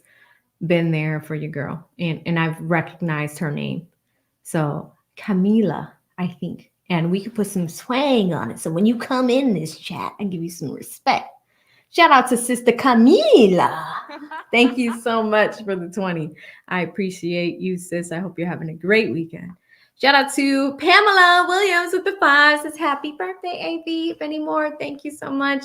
been there for your girl. And I've recognized her name. So Camila, I think. And we could put some swang on it. So when you come in this chat, I give you some respect. Shout out to Sister Camila. Thank you so much for the 20. I appreciate you, sis. I hope you're having a great weekend. Shout out to Pamela Williams with the 5. Says happy birthday, AV. If any more, thank you so much.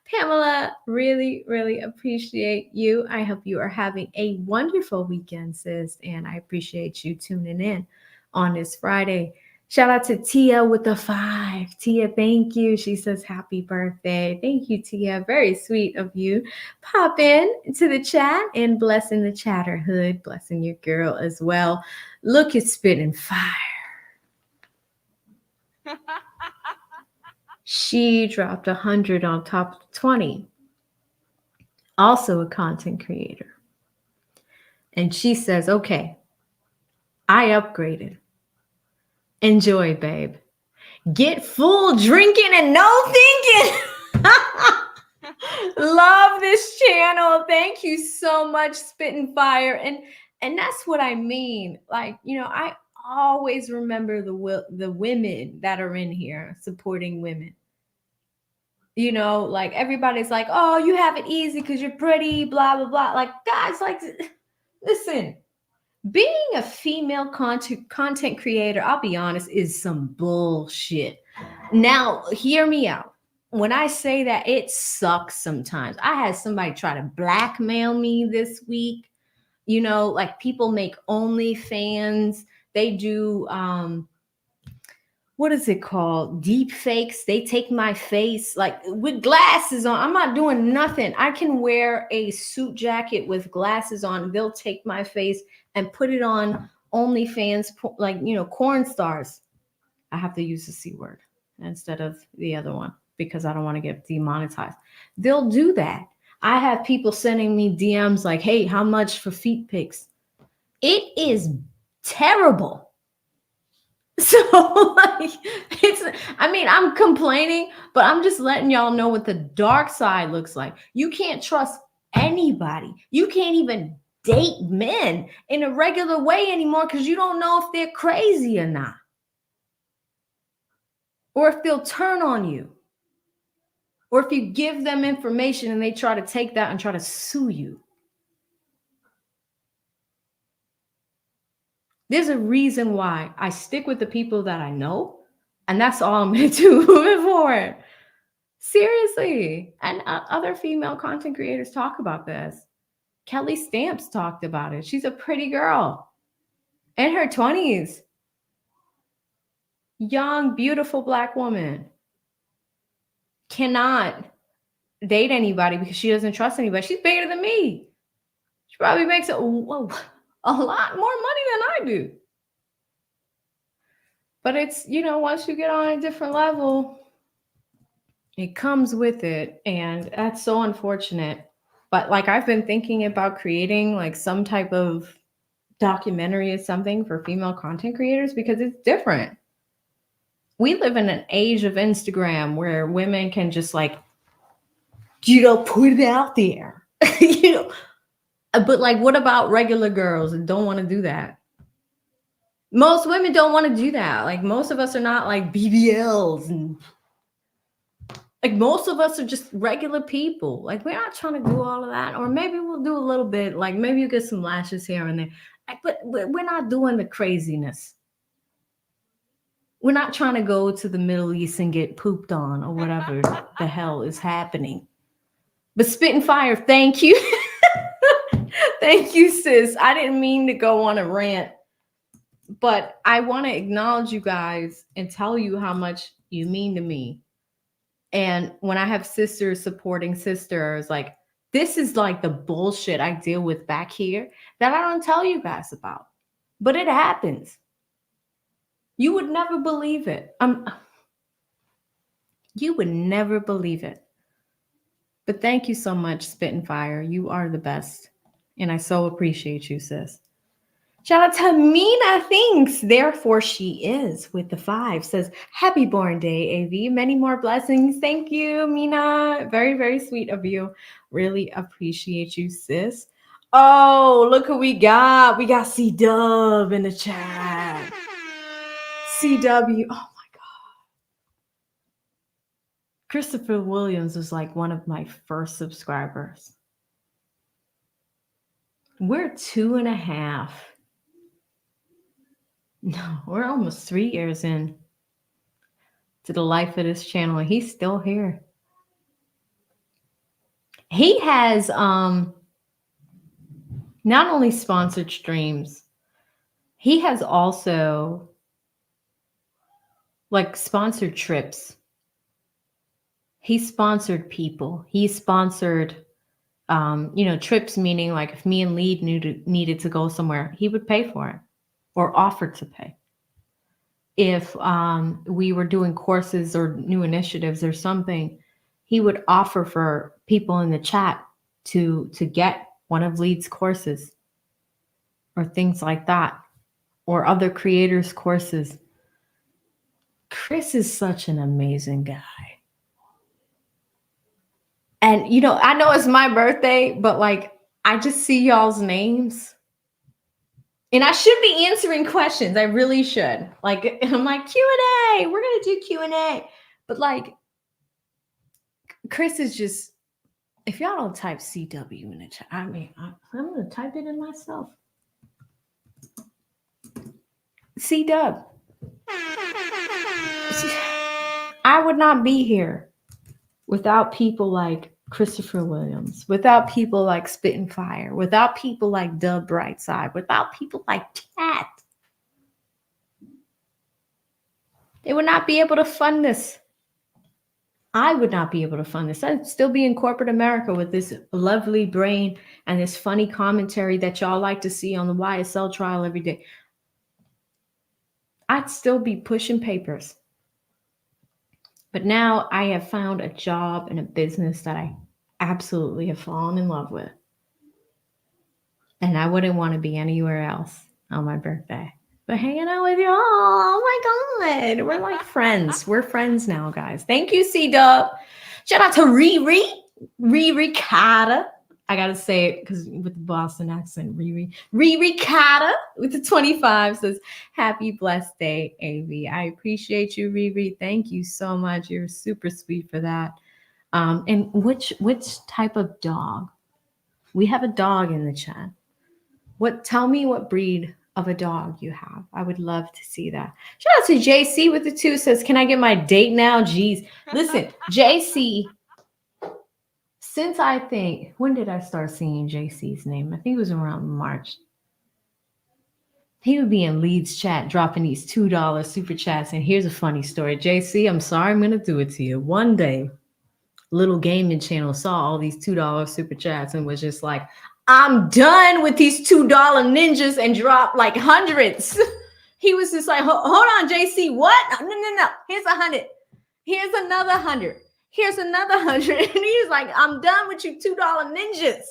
Pamela, really, really appreciate you. I hope you are having a wonderful weekend, sis. And I appreciate you tuning in on this Friday. Shout out to Tia with the 5. Tia, thank you. She says happy birthday. Thank you, Tia. Very sweet of you. Pop in to the chat and blessing the chatterhood, blessing your girl as well. Look at Spitting Fire. She dropped 100 on top of 20. Also a content creator. And she says, okay, I upgraded. Enjoy, babe. Get full drinking and no thinking. Love this channel. Thank you so much, Spitting Fire. And that's what I mean. Like, I always remember the women that are in here supporting women. Like everybody's like, oh, you have it easy because you're pretty, blah, blah, blah. Like, guys, like, listen. Being a female content creator, I'll be honest, is some bullshit. Now, hear me out. When I say that, it sucks sometimes. I had somebody try to blackmail me this week. Like people make OnlyFans. They do, what is it called? Deep fakes. They take my face like with glasses on. I'm not doing nothing. I can wear a suit jacket with glasses on. They'll take my face and put it on OnlyFans, like, corn stars. I have to use the C word instead of the other one because I don't want to get demonetized. They'll do that. I have people sending me DMs like, hey, how much for feet pics? It is terrible. So like I'm complaining, but I'm just letting y'all know what the dark side looks like. You can't trust anybody. You can't even date men in a regular way anymore because you don't know if they're crazy or not. Or if they'll turn on you. Or if you give them information and they try to take that and try to sue you. There's a reason why I stick with the people that I know, and that's all I'm going to do moving forward. Seriously. And other female content creators talk about this. Kelly Stamps talked about it. She's a pretty girl in her 20s. Young, beautiful Black woman. Cannot date anybody because she doesn't trust anybody. She's bigger than me. She probably makes a lot more money than I do. But it's, once you get on a different level, it comes with it. And that's so unfortunate. But like, I've been thinking about creating like some type of documentary or something for female content creators because it's different. We live in an age of Instagram where women can just like, put it out there, But like, what about regular girls that don't want to do that? Most women don't want to do that. Like, most of us are not like BBLs and like most of us are just regular people. Like, we're not trying to do all of that. Or maybe we'll do a little bit. Like, maybe you get some lashes here and there. But we're not doing the craziness. We're not trying to go to the Middle East and get pooped on or whatever the hell is happening. But Spitting Fire, thank you. Thank you, sis. I didn't mean to go on a rant. But I want to acknowledge you guys and tell you how much you mean to me. And when I have sisters supporting sisters, like, this is like the bullshit I deal with back here that I don't tell you guys about. But it happens. You would never believe it. You would never believe it. But thank you so much, Spitting Fire. You are the best. And I so appreciate you, sis. Shout out to Mina Thinks, therefore she is with the 5. Says, happy born day, AV. Many more blessings. Thank you, Mina. Very, very sweet of you. Really appreciate you, sis. Oh, look who we got. We got C-Dub in the chat. CW. Oh my God. Christopher Williams was like one of my first subscribers. We're 2.5. No, we're almost 3 years in to the life of this channel, and he's still here. He has not only sponsored streams, he has also like sponsored trips. He sponsored people. He sponsored trips, meaning like if me and Lee needed to go somewhere, he would pay for it or offer to pay. If we were doing courses or new initiatives or something, he would offer for people in the chat to get one of Lee's courses or things like that, or other creators' courses. Chris is such an amazing guy. And, I know it's my birthday, but like, I just see y'all's names. And I should be answering questions. I really should. Like, I'm like, Q&A. We're going to do Q&A. But like, Chris is just, if y'all don't type CW in the chat, I'm going to type it in myself. C-Dub. I would not be here without people like Christopher Williams, without people like Spittin' Fire, without people like Dub Brightside, without people like Cat. They would not be able to fund this. I would not be able to fund this. I'd still be in corporate America with this lovely brain and this funny commentary that y'all like to see on the YSL trial every day. I'd still be pushing papers. But now I have found a job and a business that I absolutely have fallen in love with. And I wouldn't want to be anywhere else on my birthday but hanging out with y'all. Oh my God. We're like friends. We're friends now, guys. Thank you, C-Dub. Shout out to Riri Kata. I got to say it because with the Boston accent, Riri Kata with the 25 says, happy blessed day, AV. I appreciate you, Riri. Thank you so much. You're super sweet for that. And which type of dog? We have a dog in the chat. Tell me what breed of a dog you have. I would love to see that. Shout out to JC with the 2 says, can I get my date now? Jeez. Listen, JC, since I think, when did I start seeing JC's name? I think it was around March. He would be in Leeds chat dropping these $2 super chats. And here's a funny story. JC, I'm sorry I'm going to do it to you. One day, Little Gaming Channel saw all these $2 super chats and was just like, I'm done with these $2 ninjas, and dropped like hundreds. He was just like, hold on, JC, what? No. Here's 100. Here's another 100. Here's another 100. And he was like, I'm done with you $2 ninjas.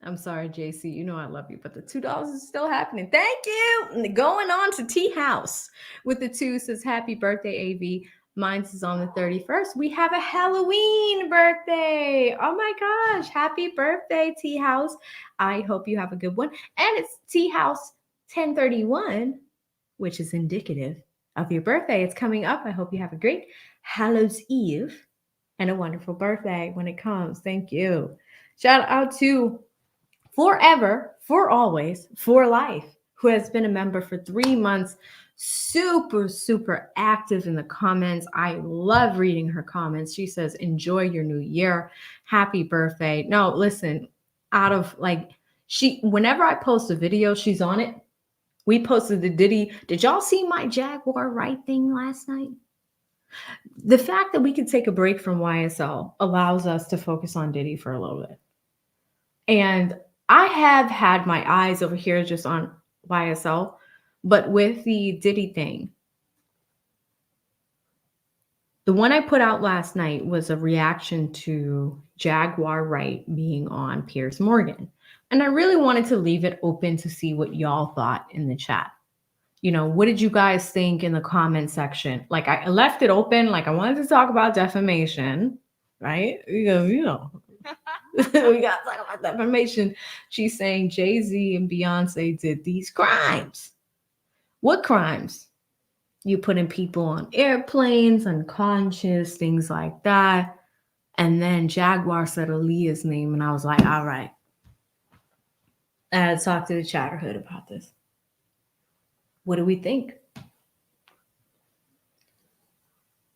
I'm sorry, JC. You know I love you, but the $2 is still happening. Thank you. And going on to Tea House with the 2 says, happy birthday, AV. Mine's is on the 31st. We have a Halloween birthday. Oh my gosh. Happy birthday, Tea House. I hope you have a good one. And it's Tea House 1031, which is indicative of your birthday. It's coming up. I hope you have a great Hallows Eve and a wonderful birthday when it comes. Thank you. Shout out to Forever, For Always, For Life, who has been a member for 3 months. Super active in the comments. I love reading her comments. She says, enjoy your new year. Happy birthday. No, listen, whenever I post a video, she's on it. We posted the Diddy. Did y'all see my Jaguar Wright thing last night? The fact that we could take a break from YSL allows us to focus on Diddy for a little bit. And I have had my eyes over here just on YSL, but with the Diddy thing, the one I put out last night was a reaction to Jaguar Wright being on Piers Morgan. And I really wanted to leave it open to see what y'all thought in the chat. What did you guys think in the comment section? Like, I left it open. Like, I wanted to talk about defamation, right? Because, we got to talk about defamation. She's saying Jay-Z and Beyonce did these crimes. What crimes? You putting people on airplanes, unconscious, things like that. And then Jaguar said Aaliyah's name, and I was like, all right. I had to talk to the Chatterhood about this. What do we think?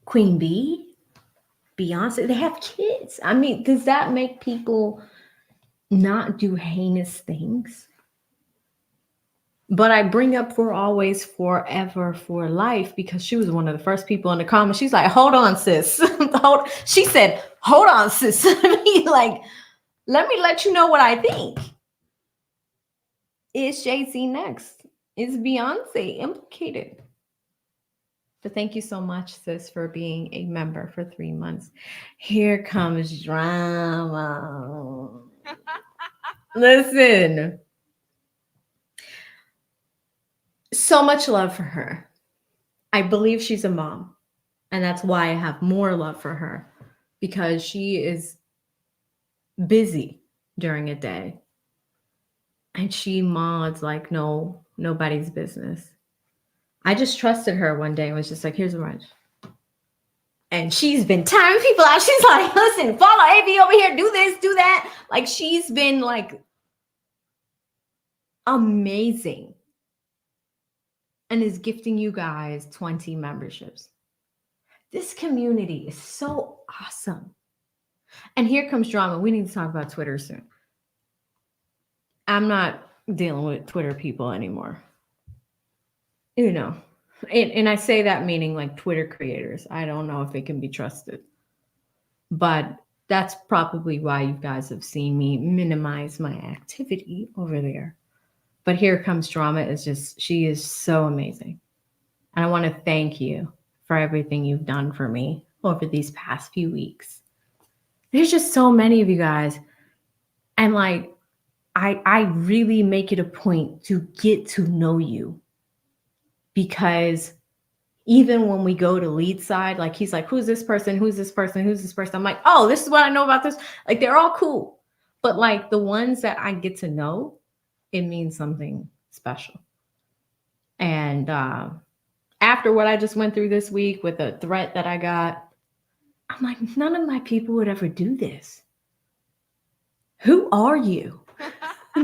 Queen Bee? Beyonce? They have kids. I mean, does that make people not do heinous things? But I bring up For Always, Forever, For Life because she was one of the first people in the comments. She's like, hold on, sis. She said, hold on, sis. I mean, like, let me let you know what I think. Is Jay-Z next? Is Beyonce implicated? But thank you so much, sis, for being a member for 3 months. Here comes drama. Listen. So much love for her. I believe she's a mom. And that's why I have more love for her. Because she is busy during a day. And she mods like nobody's business. I just trusted her one day and was just like, here's a bunch. And she's been timing people out. She's like, listen, follow AV over here, do this, do that. Like, she's been like amazing. And is gifting you guys 20 memberships. This community is so awesome. And here comes drama. We need to talk about Twitter soon. I'm not dealing with Twitter people anymore. You know, and I say that meaning like Twitter creators. I don't know if they can be trusted. But that's probably why you guys have seen me minimize my activity over there. But here comes drama. She is so amazing. And I want to thank you for everything you've done for me over these past few weeks. There's just so many of you guys. And like, I really make it a point to get to know you. Because even when we go to lead side, like he's like, who's this person? Who's this person? Who's this person? I'm like, oh, this is what I know about this. Like, they're all cool. But like the ones that I get to know, it means something special. And after what I just went through this week with the threat that I got, I'm like, none of my people would ever do this. Who are you?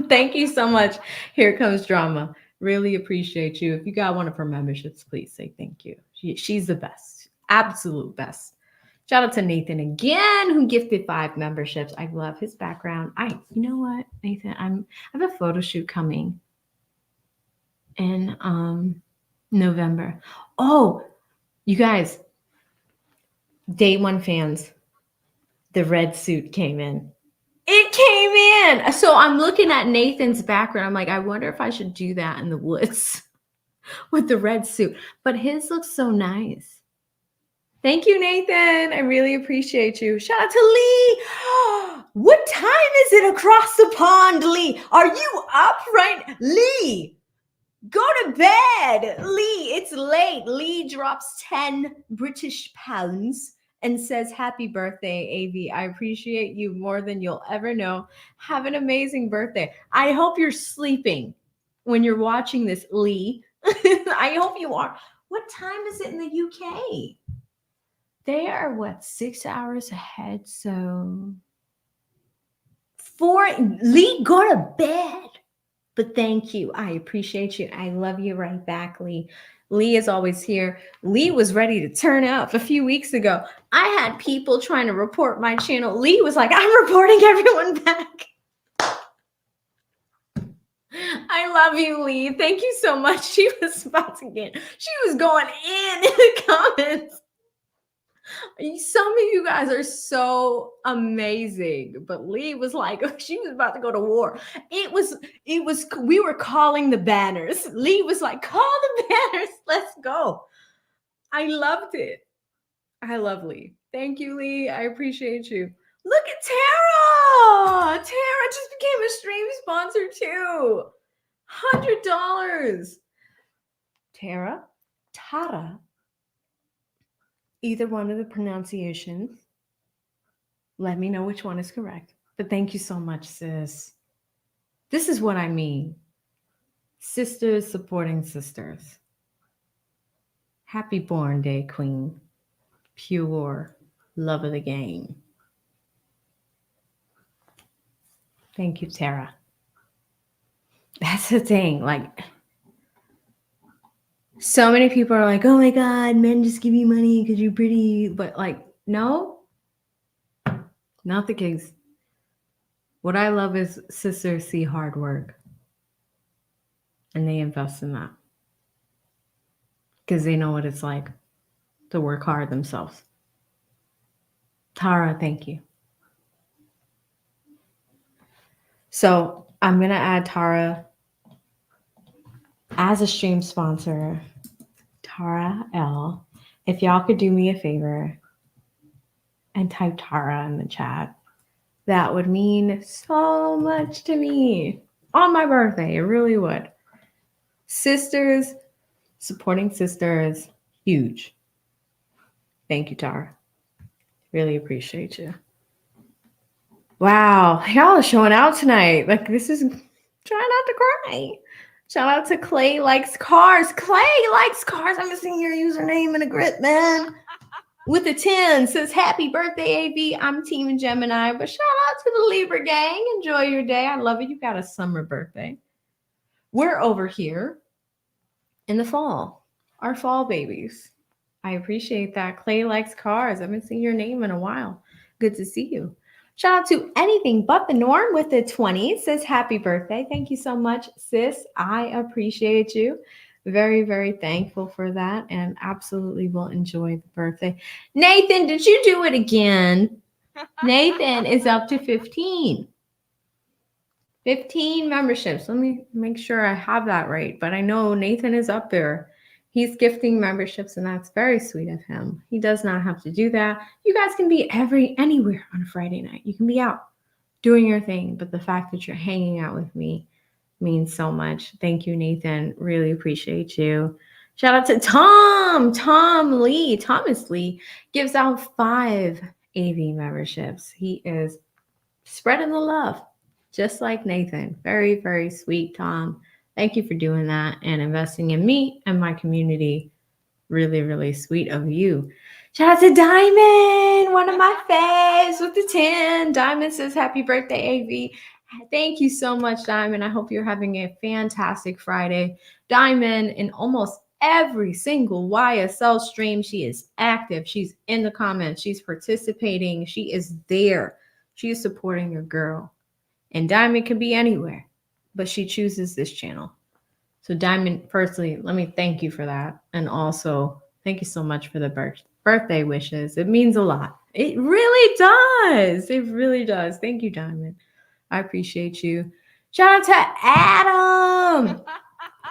Thank you so much. Here comes drama. Really appreciate you. If you got one of her memberships, please say thank you. She's the best. Absolute best. Shout out to Nathan again, who gifted 5 memberships. I love his background. You know what, Nathan? I have a photo shoot coming in November. Oh, you guys, Day One fans, the red suit came in. It came in. So I'm looking at Nathan's background. I'm like, I wonder if I should do that in the woods with the red suit. But his looks so nice. Thank you, Nathan. I really appreciate you. Shout out to Lee. What time is it across the pond, Lee? Are you up right? Lee, go to bed. Lee, it's late. Lee drops 10 British pounds and says, happy birthday, AV. I appreciate you more than you'll ever know. Have an amazing birthday. I hope you're sleeping when you're watching this, Lee. I hope you are. What time is it in the UK? They are 6 hours ahead. So 4. Lee, go to bed. But thank you. I appreciate you. I love you right back, Lee. Lee is always here. Lee was ready to turn up a few weeks ago. I had people trying to report my channel. Lee was like, I'm reporting everyone back. I love you, Lee. Thank you so much. She was going in the comments. Some of you guys are so amazing, but Lee was like, she was about to go to war. We were calling the banners. Lee was like, call the banners. Let's go. I loved it. I love Lee. Thank you, Lee. I appreciate you. Look at Tara. Tara just became a stream sponsor too. $100. Tara. Either one of the pronunciations. Let me know which one is correct. But thank you so much, sis. This is what I mean. Sisters supporting sisters. Happy born day, queen. Pure love of the game. Thank you, Tara. That's the thing. Like, so many people are like, oh my God, men just give you money because you're pretty. But, like, no, not the case. What I love is sisters see hard work and they invest in that because they know what it's like to work hard themselves. Tara, thank you. So I'm going to add Tara as a stream sponsor. Tara L. If y'all could do me a favor and type Tara in the chat, that would mean so much to me on my birthday. It really would. Sisters, supporting sisters, huge. Thank you, Tara. Really appreciate you. Wow, y'all are showing out tonight. Like, this is trying not to cry. Shout out to Clay Likes Cars. Clay Likes Cars. I'm missing your username in a grit, man. With a 10 says, happy birthday, AV. I'm Team Gemini. But shout out to the Libra gang. Enjoy your day. I love it. You got a summer birthday. We're over here in the fall. Our fall babies. I appreciate that. Clay Likes Cars. I haven't seen your name in a while. Good to see you. Shout out to Anything But the Norm with the 20. Says happy birthday. Thank you so much, sis. I appreciate you. Very, very thankful for that and absolutely will enjoy the birthday. Nathan, did you do it again? Nathan is up to 15. 15 memberships. Let me make sure I have that right. But I know Nathan is up there. He's gifting memberships, and that's very sweet of him. He does not have to do that. You guys can be anywhere on a Friday night. You can be out doing your thing, but the fact that you're hanging out with me means so much. Thank you, Nathan. Really appreciate you. Shout out to Tom Lee. Thomas Lee gives out 5 AV memberships. He is spreading the love, just like Nathan. Very, very sweet, Tom. Thank you for doing that and investing in me and my community. Really, really sweet of you. Shout out to Diamond, one of my faves with the 10. Diamond says, happy birthday, AV. Thank you so much, Diamond. I hope you're having a fantastic Friday. Diamond, in almost every single YSL stream, she is active. She's in the comments. She's participating. She is there. She is supporting your girl. And Diamond can be anywhere, but she chooses this channel. So Diamond, firstly, let me thank you for that. And also, thank you so much for the birthday wishes. It means a lot. It really does. It really does. Thank you, Diamond. I appreciate you. Shout out to Adam,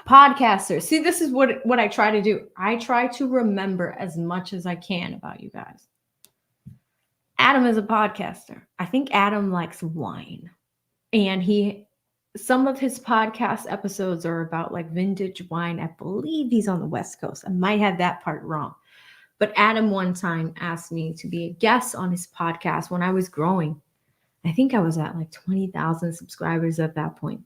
podcaster. See, this is what I try to do. I try to remember as much as I can about you guys. Adam is a podcaster. I think Adam likes wine. And some of his podcast episodes are about like vintage wine. I believe he's on the West Coast. I might have that part wrong. But Adam one time asked me to be a guest on his podcast when I was growing. I think I was at like 20,000 subscribers at that point.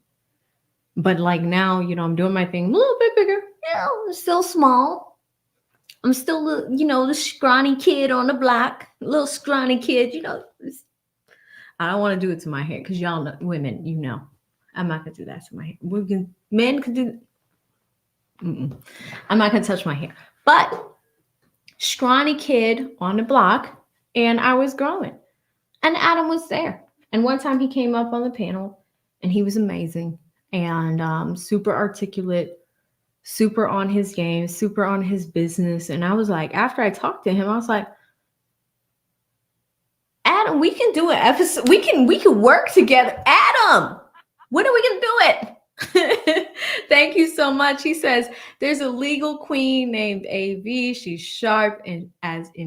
But like now, I'm doing my thing a little bit bigger. I'm still small. I'm still, the scrawny kid on the block. Little scrawny kid, I don't want to do it to my hair because y'all know, women, I'm not going to do that to my hair. Men could do. I'm not going to touch my hair. But scrawny kid on the block, and I was growing. And Adam was there. And one time he came up on the panel, and he was amazing and super articulate, super on his game, super on his business. And I was like, after I talked to him, I was like, Adam, we can do an episode. We can work together. Adam, when are we gonna do it? Thank you so much. He says there's a legal queen named AV. She's sharp and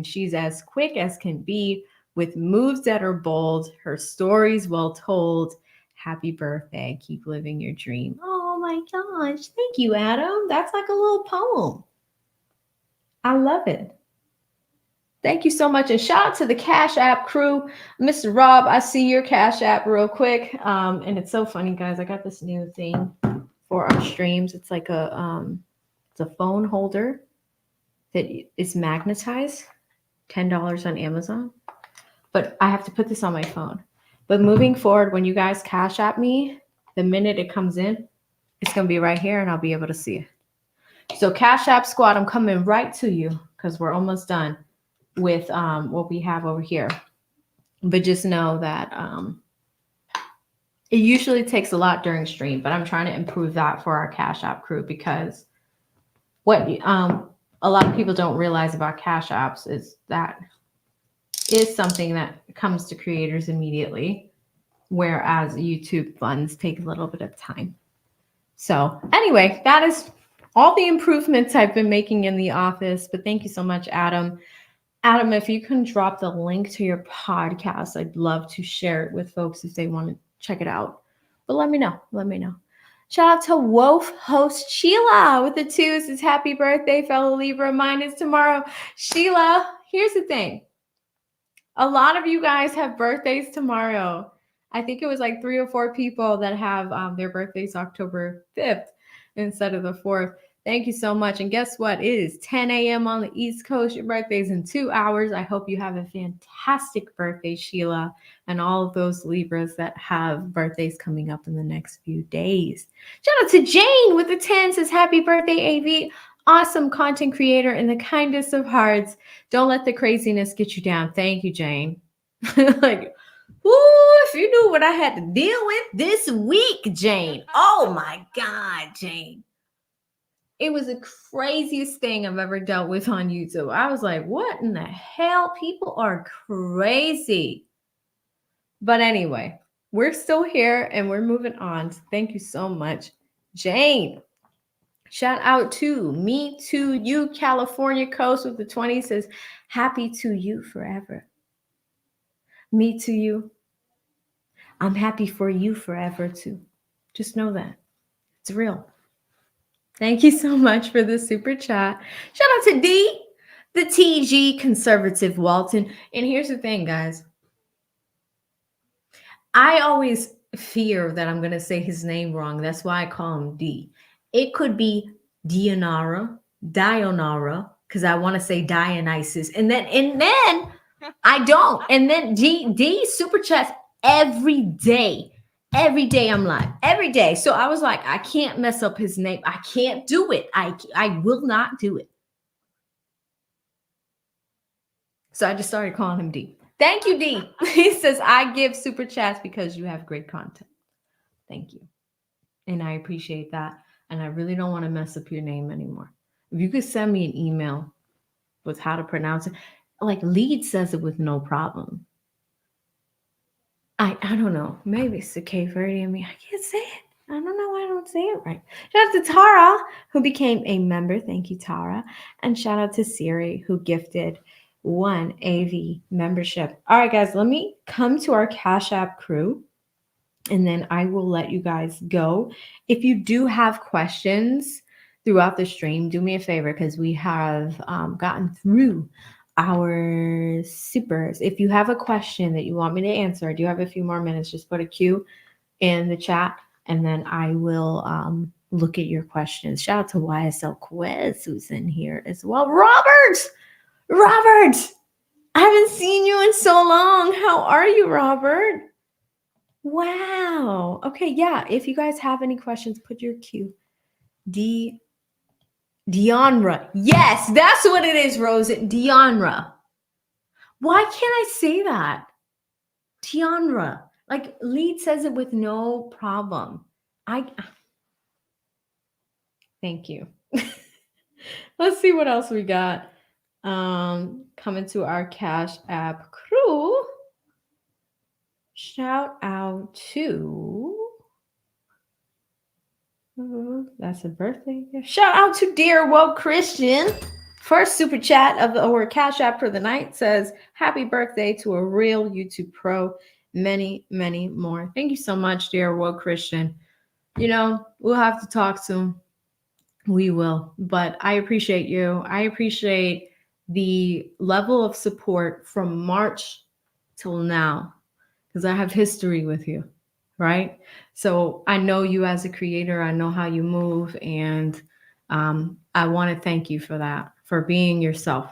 she's as quick as can be with moves that are bold. Her story's well told. Happy birthday. Keep living your dream. Oh my gosh. Thank you, Adam. That's like a little poem. I love it. Thank you so much. And shout out to the Cash App crew. Mr. Rob, I see your Cash App real quick. And it's so funny, guys. I got this new thing for our streams. It's like it's a phone holder. that is magnetized, $10 on Amazon. But I have to put this on my phone. But moving forward, when you guys Cash App me, the minute it comes in, it's going to be right here and I'll be able to see it. So Cash App Squad, I'm coming right to you because we're almost done with what we have over here. But just know that it usually takes a lot during stream, but I'm trying to improve that for our Cash App crew because what a lot of people don't realize about Cash Apps is that is something that comes to creators immediately, whereas YouTube funds take a little bit of time. So anyway, that is all the improvements I've been making in the office. But thank you so much, Adam. Adam, if you can drop the link to your podcast, I'd love to share it with folks if they want to check it out. But let me know. Let me know. Shout out to Wolf host Sheila with the 2s. It's happy birthday, fellow Libra. Mine is tomorrow. Sheila, here's the thing. A lot of you guys have birthdays tomorrow. I think it was like 3 or 4 people that have their birthdays October 5th instead of the 4th. Thank you so much. And guess what? It is 10 a.m. on the East Coast. Your birthday's in 2 hours. I hope you have a fantastic birthday, Sheila, and all of those Libras that have birthdays coming up in the next few days. Shout out to Jane with the 10 says, happy birthday, AV. Awesome content creator in the kindest of hearts. Don't let the craziness get you down. Thank you, Jane. Like, ooh, if you knew what I had to deal with this week, Jane. Oh my God, Jane. It was the craziest thing I've ever dealt with on YouTube. I was like, what in the hell? People are crazy. But anyway, we're still here and we're moving on. So thank you so much, Jane. Shout out to Me To You, California Coast with the 20 says, happy to you forever. Me to you. I'm happy for you forever too. Just know that. It's real. Thank you so much for the super chat. Shout out to D, the TG Conservative Walton. And here's the thing, guys. I always fear that I'm going to say his name wrong. That's why I call him D. It could be Dionara, because I want to say Dionysus. And then I don't. And then D super chats every day. Every day I'm live. Every day. So I was like, I can't mess up his name. I can't do it. I will not do it. So I just started calling him D. Thank you, D. He says, I give super chats because you have great content. Thank you. And I appreciate that. And I really don't want to mess up your name anymore. If you could send me an email with how to pronounce it, like Lead says it with no problem. I don't know. Maybe it's the K30 in me. I can't say it. I don't know why I don't say it right. Shout out to Tara, who became a member. Thank you, Tara. And shout out to Siri, who gifted 1 AV membership. All right, guys, let me come to our Cash App crew. And then I will let you guys go. If you do have questions throughout the stream, do me a favor because we have gotten through our supers. If you have a question that you want me to answer, I do have a few more minutes. Just put a Q in the chat and then I will look at your questions. Shout out to YSL Quez who's in here as well. Robert, I haven't seen you in so long. How are you, Robert? Wow. Okay, yeah. If you guys have any questions, put your Q. Dionra. Yes, that's what it is, Rose. Dionra. Why can't I say that? Dionra. Like Lead says it with no problem. Thank you. Let's see what else we got. Coming to our Cash App crew. Shout out to that's a birthday gift. Shout out to Dear Woke Christian. First super chat of our Cash App for the night says, happy birthday to a real YouTube pro. Many, many more. Thank you so much, Dear Woke Christian. You know, we'll have to talk soon. We will. But I appreciate you. I appreciate the level of support from March till now because I have history with you. Right? So I know you as a creator. I know how you move. And I want to thank you for that, for being yourself,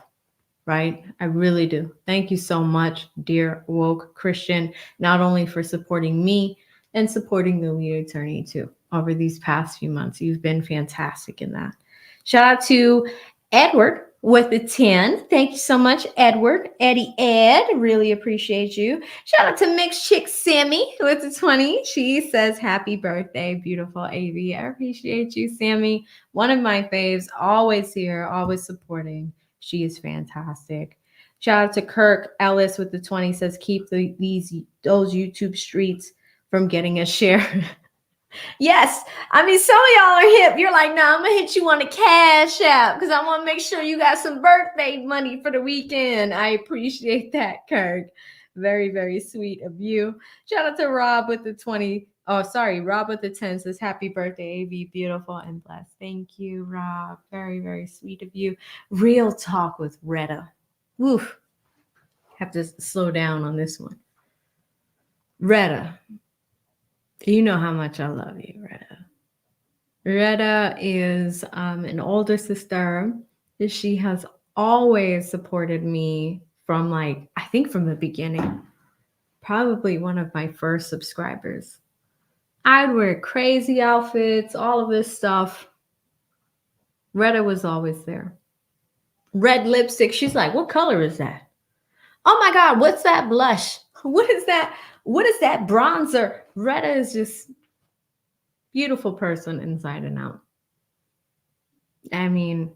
right? I really do. Thank you so much, dear woke Christian, not only for supporting me and supporting the lead attorney too over these past few months. You've been fantastic in that. Shout out to Edward with the 10. Thank you so much, Edward. Eddie Ed, really appreciate you. Shout out to Mixed Chick Sammy with the 20. She says, happy birthday, beautiful AV. I appreciate you, Sammy. One of my faves, always here, always supporting. She is fantastic. Shout out to Kirk Ellis with the 20 says, keep those YouTube streets from getting a share. Yes. I mean, some of y'all are hip. You're like, no, I'm going to hit you on a Cash App because I want to make sure you got some birthday money for the weekend. I appreciate that, Kirk. Very, very sweet of you. Shout out to Rob with the 20. Oh, sorry. Rob with the 10 says, happy birthday, AV, beautiful and blessed. Thank you, Rob. Very, very sweet of you. Real talk with Retta. Woof. Have to slow down on this one. Retta. You know how much I love you, Retta. Retta is an older sister. She has always supported me from I think from the beginning. Probably one of my first subscribers. I'd wear crazy outfits, all of this stuff. Retta was always there. Red lipstick. She's like, what color is that? Oh my God, what's that blush? What is that? What is that bronzer? Retta is just beautiful person inside and out. I mean,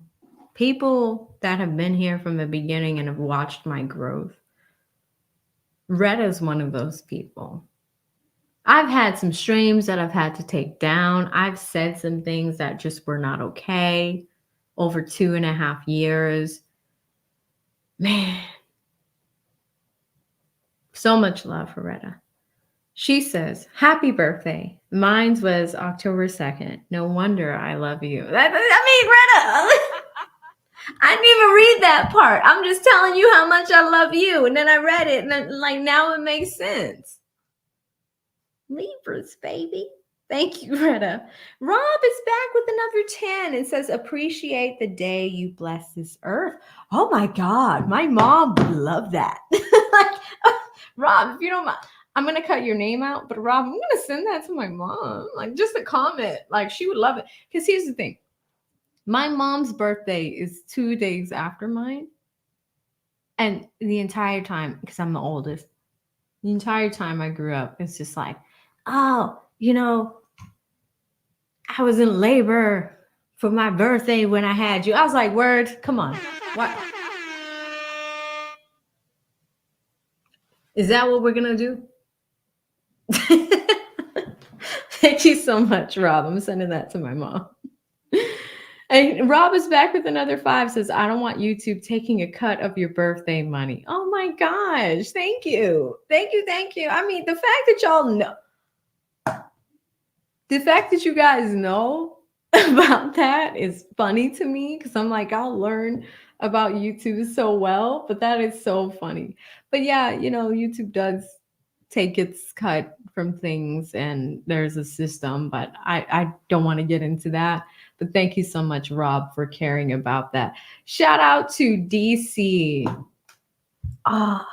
people that have been here from the beginning and have watched my growth, Retta is one of those people. I've had some streams that I've had to take down. I've said some things that just were not okay over 2.5 years. Man, so much love for Retta. She says, happy birthday. Mine was October 2nd. No wonder I love you. Retta, I didn't even read that part. I'm just telling you how much I love you. And then I read it and then, now it makes sense. Libras, baby. Thank you, Retta. Rob is back with another 10 and says, appreciate the day you bless this earth. Oh my God. My mom would love that. Rob, if you don't mind. I'm going to cut your name out, but Rob, I'm going to send that to my mom. Just a comment. She would love it. Because here's the thing. My mom's birthday is 2 days after mine. And the entire time, because I'm the oldest, the entire time I grew up, it's just oh, I was in labor for my birthday when I had you. I was like, word, come on. What? Is that what we're going to do? Thank you so much, Rob. I'm sending that to my mom. And Rob is back with another 5, says, I don't want YouTube taking a cut of your birthday money. Oh my gosh. Thank you. Thank you. Thank you. I mean, the fact that y'all know, the fact that you guys know about that is funny to me because I'm I'll learn about YouTube so well, but that is so funny. But yeah, YouTube does take its cut from things and there's a system, but I don't want to get into that. But thank you so much, Rob, for caring about that. Shout out to DC. I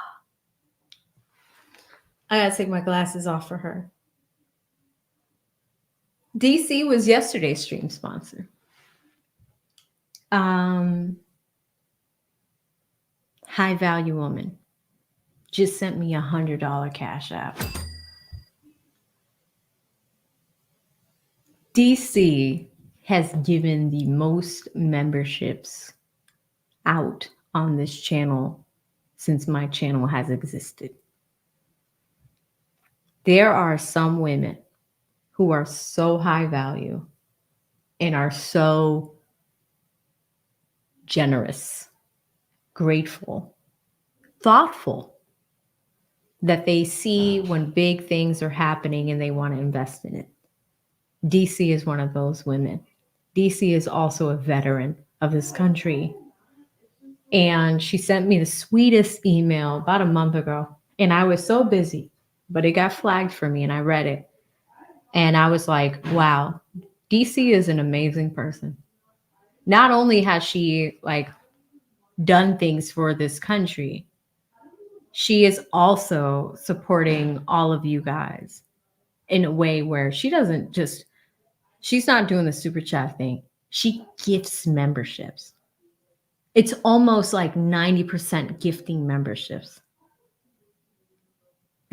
gotta take my glasses off for her. DC was yesterday's stream sponsor. High Value Woman just sent me $100 Cash App. DC has given the most memberships out on this channel since my channel has existed. There are some women who are so high value and are so generous, grateful, thoughtful that they see when big things are happening and they want to invest in it. DC is one of those women. DC is also a veteran of this country. And she sent me the sweetest email about a month ago. And I was so busy, but it got flagged for me and I read it. And I was like, wow, DC is an amazing person. Not only has she done things for this country, she is also supporting all of you guys in a way where she doesn't just, she's not doing the super chat thing. She gifts memberships. It's almost like 90% gifting memberships.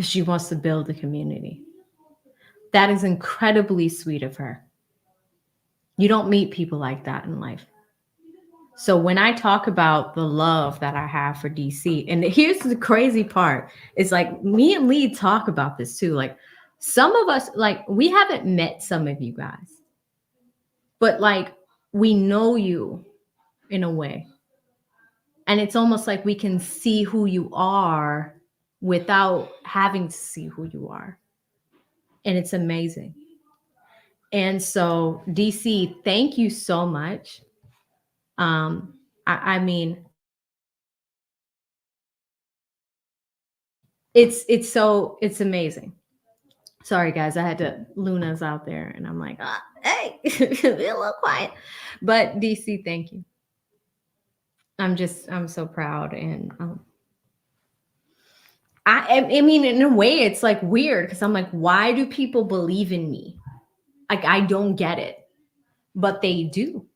She wants to build a community. That is incredibly sweet of her. You don't meet people like that in life. So when I talk about the love that I have for DC, and here's the crazy part, is like me and Lee talk about this too. Like some of us, like we haven't met some of you guys, but like we know you in a way. And it's almost like we can see who you are without having to see who you are. And it's amazing. And so DC, thank you so much. I mean, it's amazing. Sorry guys, I had to, Luna's out there and I'm like, hey, be a little quiet. But DC, thank you. I'm so proud. And I mean, in a way, it's like weird because I'm like, why do people believe in me? Like, I don't get it, but they do.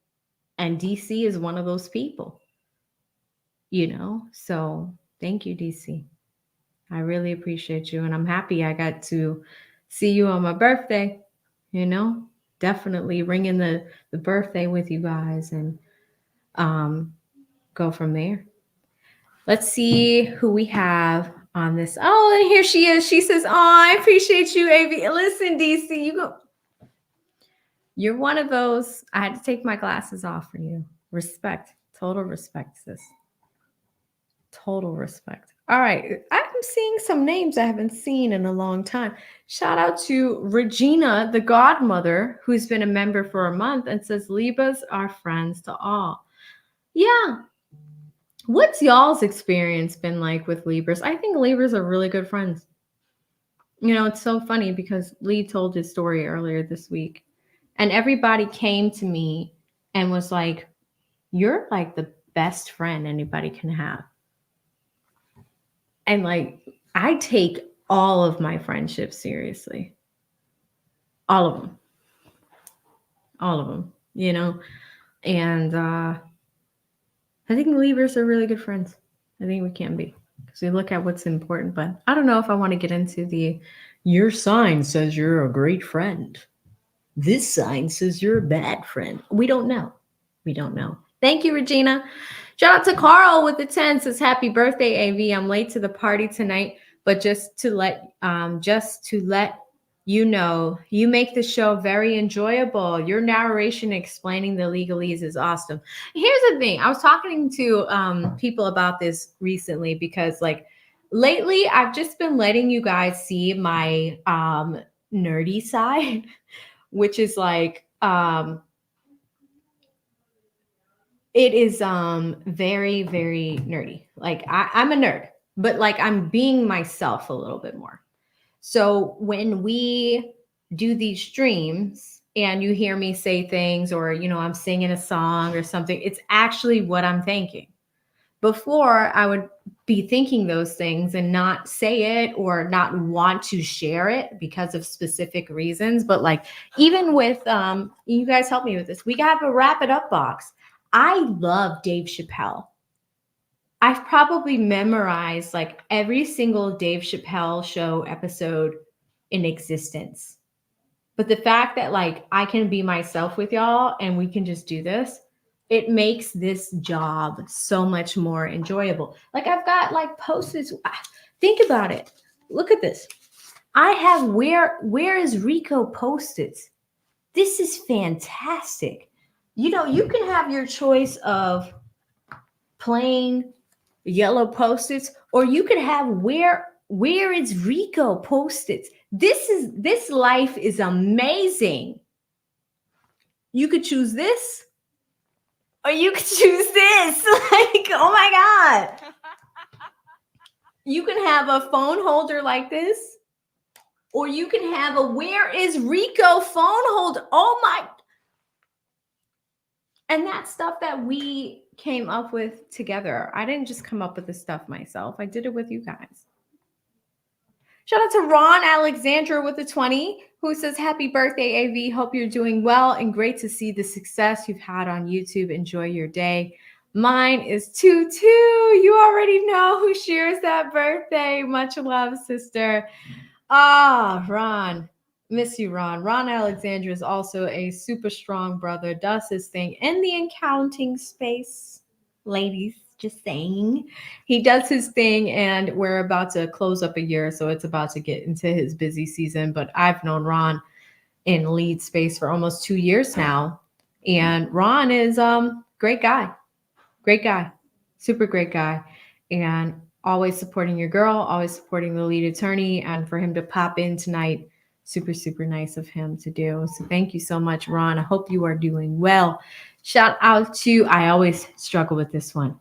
And DC is one of those people, you know? So thank you, DC. I really appreciate you. And I'm happy I got to see you on my birthday, you know? Definitely ringing the birthday with you guys and go from there. Let's see who we have on this. Oh, and here she is. She says, "Oh, I appreciate you, AV. Listen, DC, you go. You're one of those. I had to take my glasses off for you. Respect, total respect, sis. Total respect. All right, I'm seeing some names I haven't seen in a long time. Shout out to Regina, the godmother, who's been a member for a month and says, Libras are friends to all. Yeah. What's y'all's experience been like with Libras? I think Libras are really good friends. You know, it's so funny because Lee told his story earlier this week, and everybody came to me and was like, you're like the best friend anybody can have. And like, I take all of my friendships seriously. All of them. All of them, you know? And I think Libras are really good friends. I think we can be because we look at what's important. But I don't know if I want to get into the your sign says you're a great friend. This sign says you're a bad friend. We don't know. We don't know. Thank you, Regina. Shout out to Carl with the 10 says happy birthday, AV. I'm late to the party tonight, but just to let you know, you make the show very enjoyable. Your narration explaining the legalese is awesome. Here's the thing. I was talking to people about this recently because like lately I've just been letting you guys see my nerdy side, which is like it is very, very nerdy. Like I'm a nerd, but like I'm being myself a little bit more. So when we do these streams and you hear me say things or you know I'm singing a song or something, it's actually what I'm thinking. Before I would be thinking those things and not say it or not want to share it because of specific reasons. But like even with you guys help me with this. We got a wrap it up box. I love Dave Chappelle. I've probably memorized like every single Dave Chappelle show episode in existence. But the fact that like I can be myself with y'all and we can just do this, it makes this job so much more enjoyable. Like I've got like post-its. Think about it. Look at this. I have where is Rico post-its? This is fantastic. You know, you can have your choice of plain yellow post-its, or you could have where is Rico post-its. This life is amazing. You could choose this, or you could choose this. Like, oh my God. You can have a phone holder like this, or you can have a where is Rico phone holder. Oh my. And that's stuff that we came up with together. I didn't just come up with the stuff myself. I did it with you guys. Shout out to Ron Alexandra with the 20, who says, Happy birthday, AV. Hope you're doing well and great to see the success you've had on YouTube. Enjoy your day. Mine is Tutu. You already know who shares that birthday. Much love, sister. Ah, Ron. Miss you, Ron. Ron Alexandra is also a super strong brother, does his thing in the accounting space. Ladies, just saying. He does his thing, and we're about to close up a year, so it's about to get into his busy season. But I've known Ron in lead space for almost 2 years now. And Ron is great guy. Great guy. Super great guy. And always supporting your girl, always supporting the lead attorney. And for him to pop in tonight, super, super nice of him to do. So thank you so much, Ron. I hope you are doing well. Shout out to, I always struggle with this one.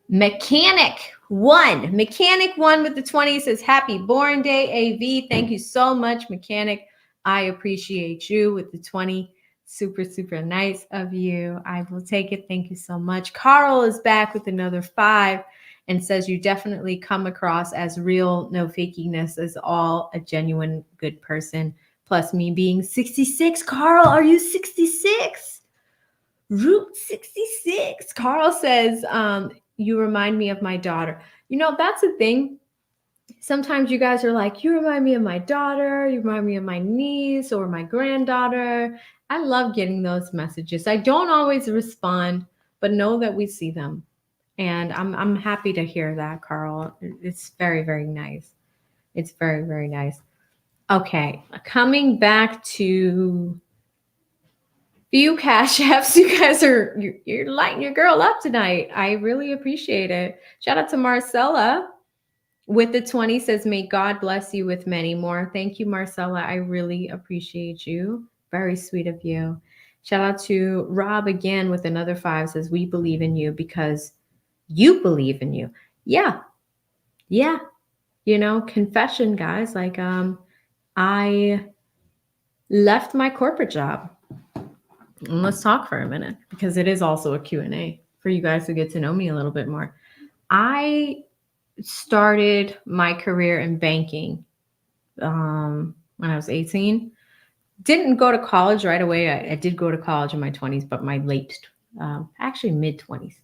Mechanic One with the 20 says, Happy Born Day, AV. Thank you so much, Mechanic. I appreciate you with the 20. Super, super nice of you. I will take it. Thank you so much. Carl is back with another 5 and says, You definitely come across as real, no fakiness, as all a genuine good person. Plus me being 66. Carl, are you 66? Route 66. Carl says, You remind me of my daughter. You know, that's the thing. Sometimes you guys are like, You remind me of my daughter. You remind me of my niece or my granddaughter. I love getting those messages. I don't always respond, but know that we see them. And I'm happy to hear that, Carl. It's very, very nice. It's very, very nice. Okay, coming back to few cash apps. You guys are you're lighting your girl up tonight. I really appreciate it. Shout out to Marcella with the 20 says, May God bless you with many more. Thank you, Marcella. I really appreciate you. Very sweet of you. Shout out to Rob again with another 5 says, We believe in you because you believe in you. Yeah. Yeah. You know, confession, guys. Like, I left my corporate job. And let's talk for a minute because it is also a Q&A for you guys to get to know me a little bit more. I started my career in banking when I was 18. Didn't go to college right away. I did go to college in my 20s, but my actually mid 20s.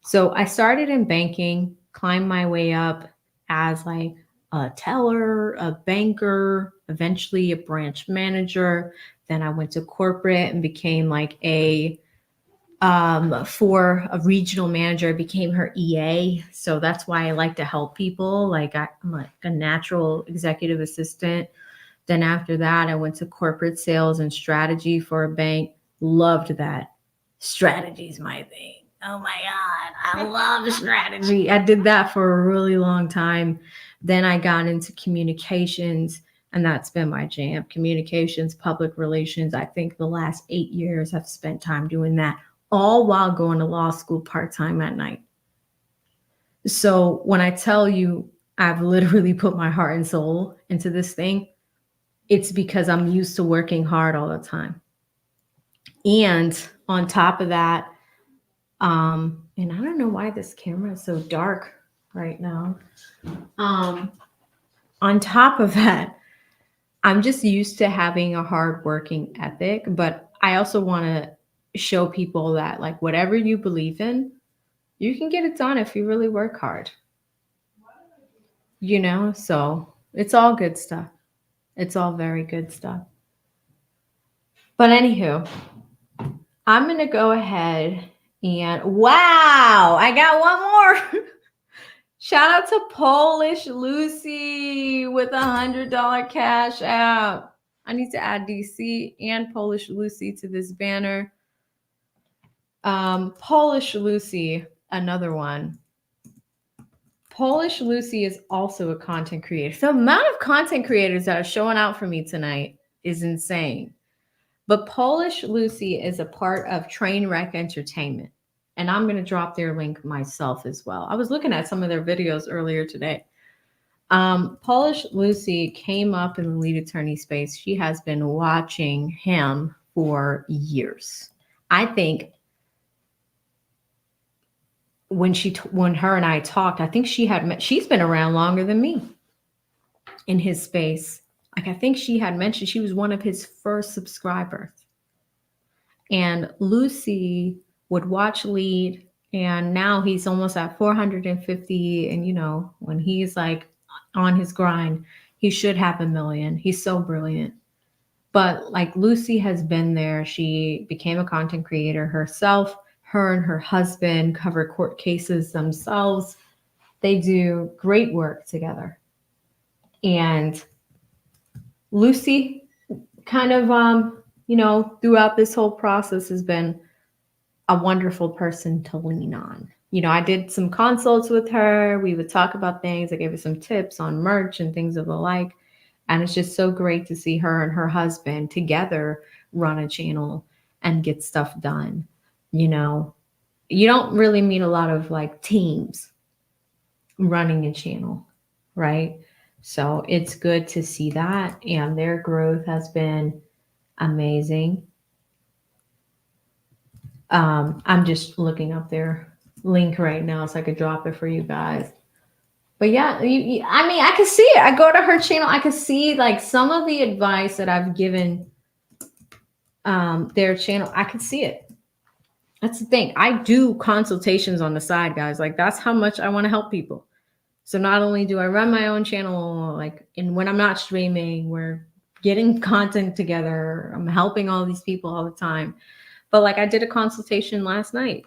So I started in banking, climbed my way up as like a teller, a banker, eventually a branch manager. Then I went to corporate and became like for a regional manager, I became her EA. So that's why I like to help people. Like I'm like a natural executive assistant. Then after that, I went to corporate sales and strategy for a bank. Loved that. Strategy is my thing. Oh my God, I love strategy. I did that for a really long time. Then I got into communications, and that's been my jam. Communications, public relations. I think the last 8 years I've spent time doing that, all while going to law school part-time at night. So when I tell you I've literally put my heart and soul into this thing, it's because I'm used to working hard all the time. And on top of that, and I don't know why this camera is so dark right now. On top of that, I'm just used to having a hard working ethic, but I also want to show people that like whatever you believe in, you can get it done if you really work hard. You know, so it's all good stuff. It's all very good stuff. But anywho, I'm going to go ahead and wow, I got one more. Shout out to Polish Lucy with $100 cash app. I need to add DC and Polish Lucy to this banner. Polish Lucy, another one. Polish Lucy is also a content creator. The amount of content creators that are showing out for me tonight is insane. But Polish Lucy is a part of Trainwreck Entertainment. And I'm going to drop their link myself as well. I was looking at some of their videos earlier today. Polish Lucy came up in the lead attorney space. She has been watching him for years. I think when her and I talked, I think she's been around longer than me in his space. Like, I think she had mentioned she was one of his first subscribers. And Lucy would watch Lead, and now he's almost at 450. And when he's like on his grind, he should have 1 million. He's so brilliant. But like, Lucy has been there. She became a content creator herself. Her and her husband cover court cases themselves. They do great work together. And Lucy kind of, throughout this whole process has been a wonderful person to lean on. I did some consults with her. We would talk about things. I gave her some tips on merch and things of the like. And it's just so great to see her and her husband together run a channel and get stuff done. You don't really meet a lot of like teams running a channel, right? So it's good to see that. And their growth has been amazing. I'm just looking up their link right now so I could drop it for you guys. But yeah, I can see it. I go to her channel. I can see like some of the advice that I've given their channel. I can see it. That's the thing. I do consultations on the side, guys. Like, that's how much I want to help people. So not only do I run my own channel, like, and when I'm not streaming, we're getting content together. I'm helping all these people all the time. But like, I did a consultation last night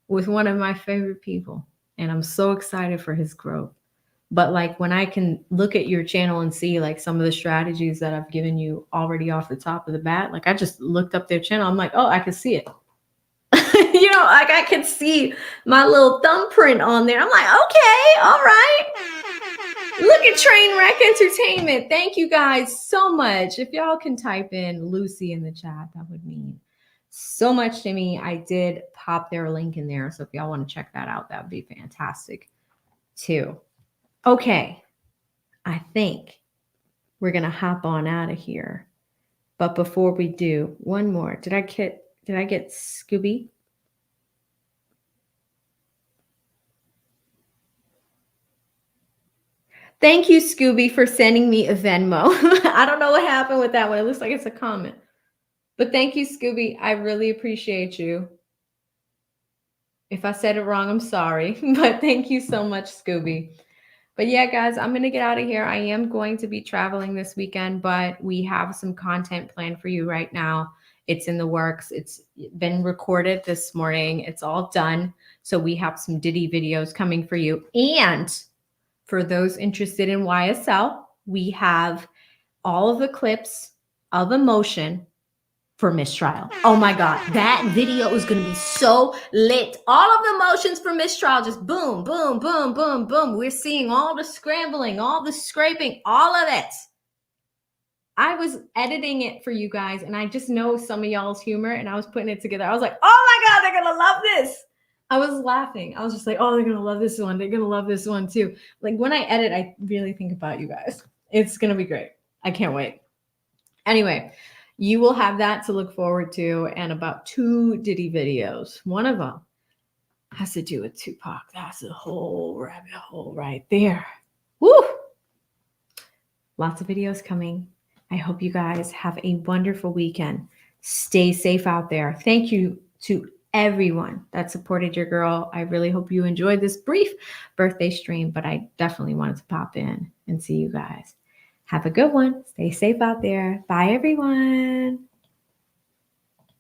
with one of my favorite people, and I'm so excited for his growth. But like, when I can look at your channel and see like some of the strategies that I've given you already off the top of the bat, like I just looked up their channel. I'm like, oh, I can see it. Like I can see my little thumbprint on there. I'm like, okay, all right. Look at Trainwreck Entertainment. Thank you guys so much. If y'all can type in Lucy in the chat, that would mean so much to me. I did pop their link in there. So if y'all want to check that out, that would be fantastic too. Okay. I think we're going to hop on out of here. But before we do, one more. Did I get Scooby? Thank you, Scooby, for sending me a Venmo. I don't know what happened with that one. It looks like it's a comment. But thank you, Scooby. I really appreciate you. If I said it wrong, I'm sorry. But thank you so much, Scooby. But yeah, guys, I'm going to get out of here. I am going to be traveling this weekend, but we have some content planned for you right now. It's in the works. It's been recorded this morning. It's all done. So we have some Diddy videos coming for you. And for those interested in YSL, we have all of the clips of Emotion for Mistrial. Oh my God, that video is going to be so lit. All of the emotions for Mistrial, just boom, boom, boom, boom, boom. We're seeing all the scrambling, all the scraping, all of it. I was editing it for you guys, and I just know some of y'all's humor, and I was putting it together. I was like, oh my God, they're going to love this. I was laughing. I was just like, oh, they're going to love this one. They're going to love this one too. Like, when I edit, I really think about you guys. It's going to be great. I can't wait. Anyway, you will have that to look forward to, and about 2 Diddy videos. One of them has to do with Tupac. That's a whole rabbit hole right there. Woo! Lots of videos coming. I hope you guys have a wonderful weekend. Stay safe out there. Thank you to everyone that supported your girl. I really hope you enjoyed this brief birthday stream, but I definitely wanted to pop in and see you guys. Have a good one. Stay safe out there. Bye, everyone.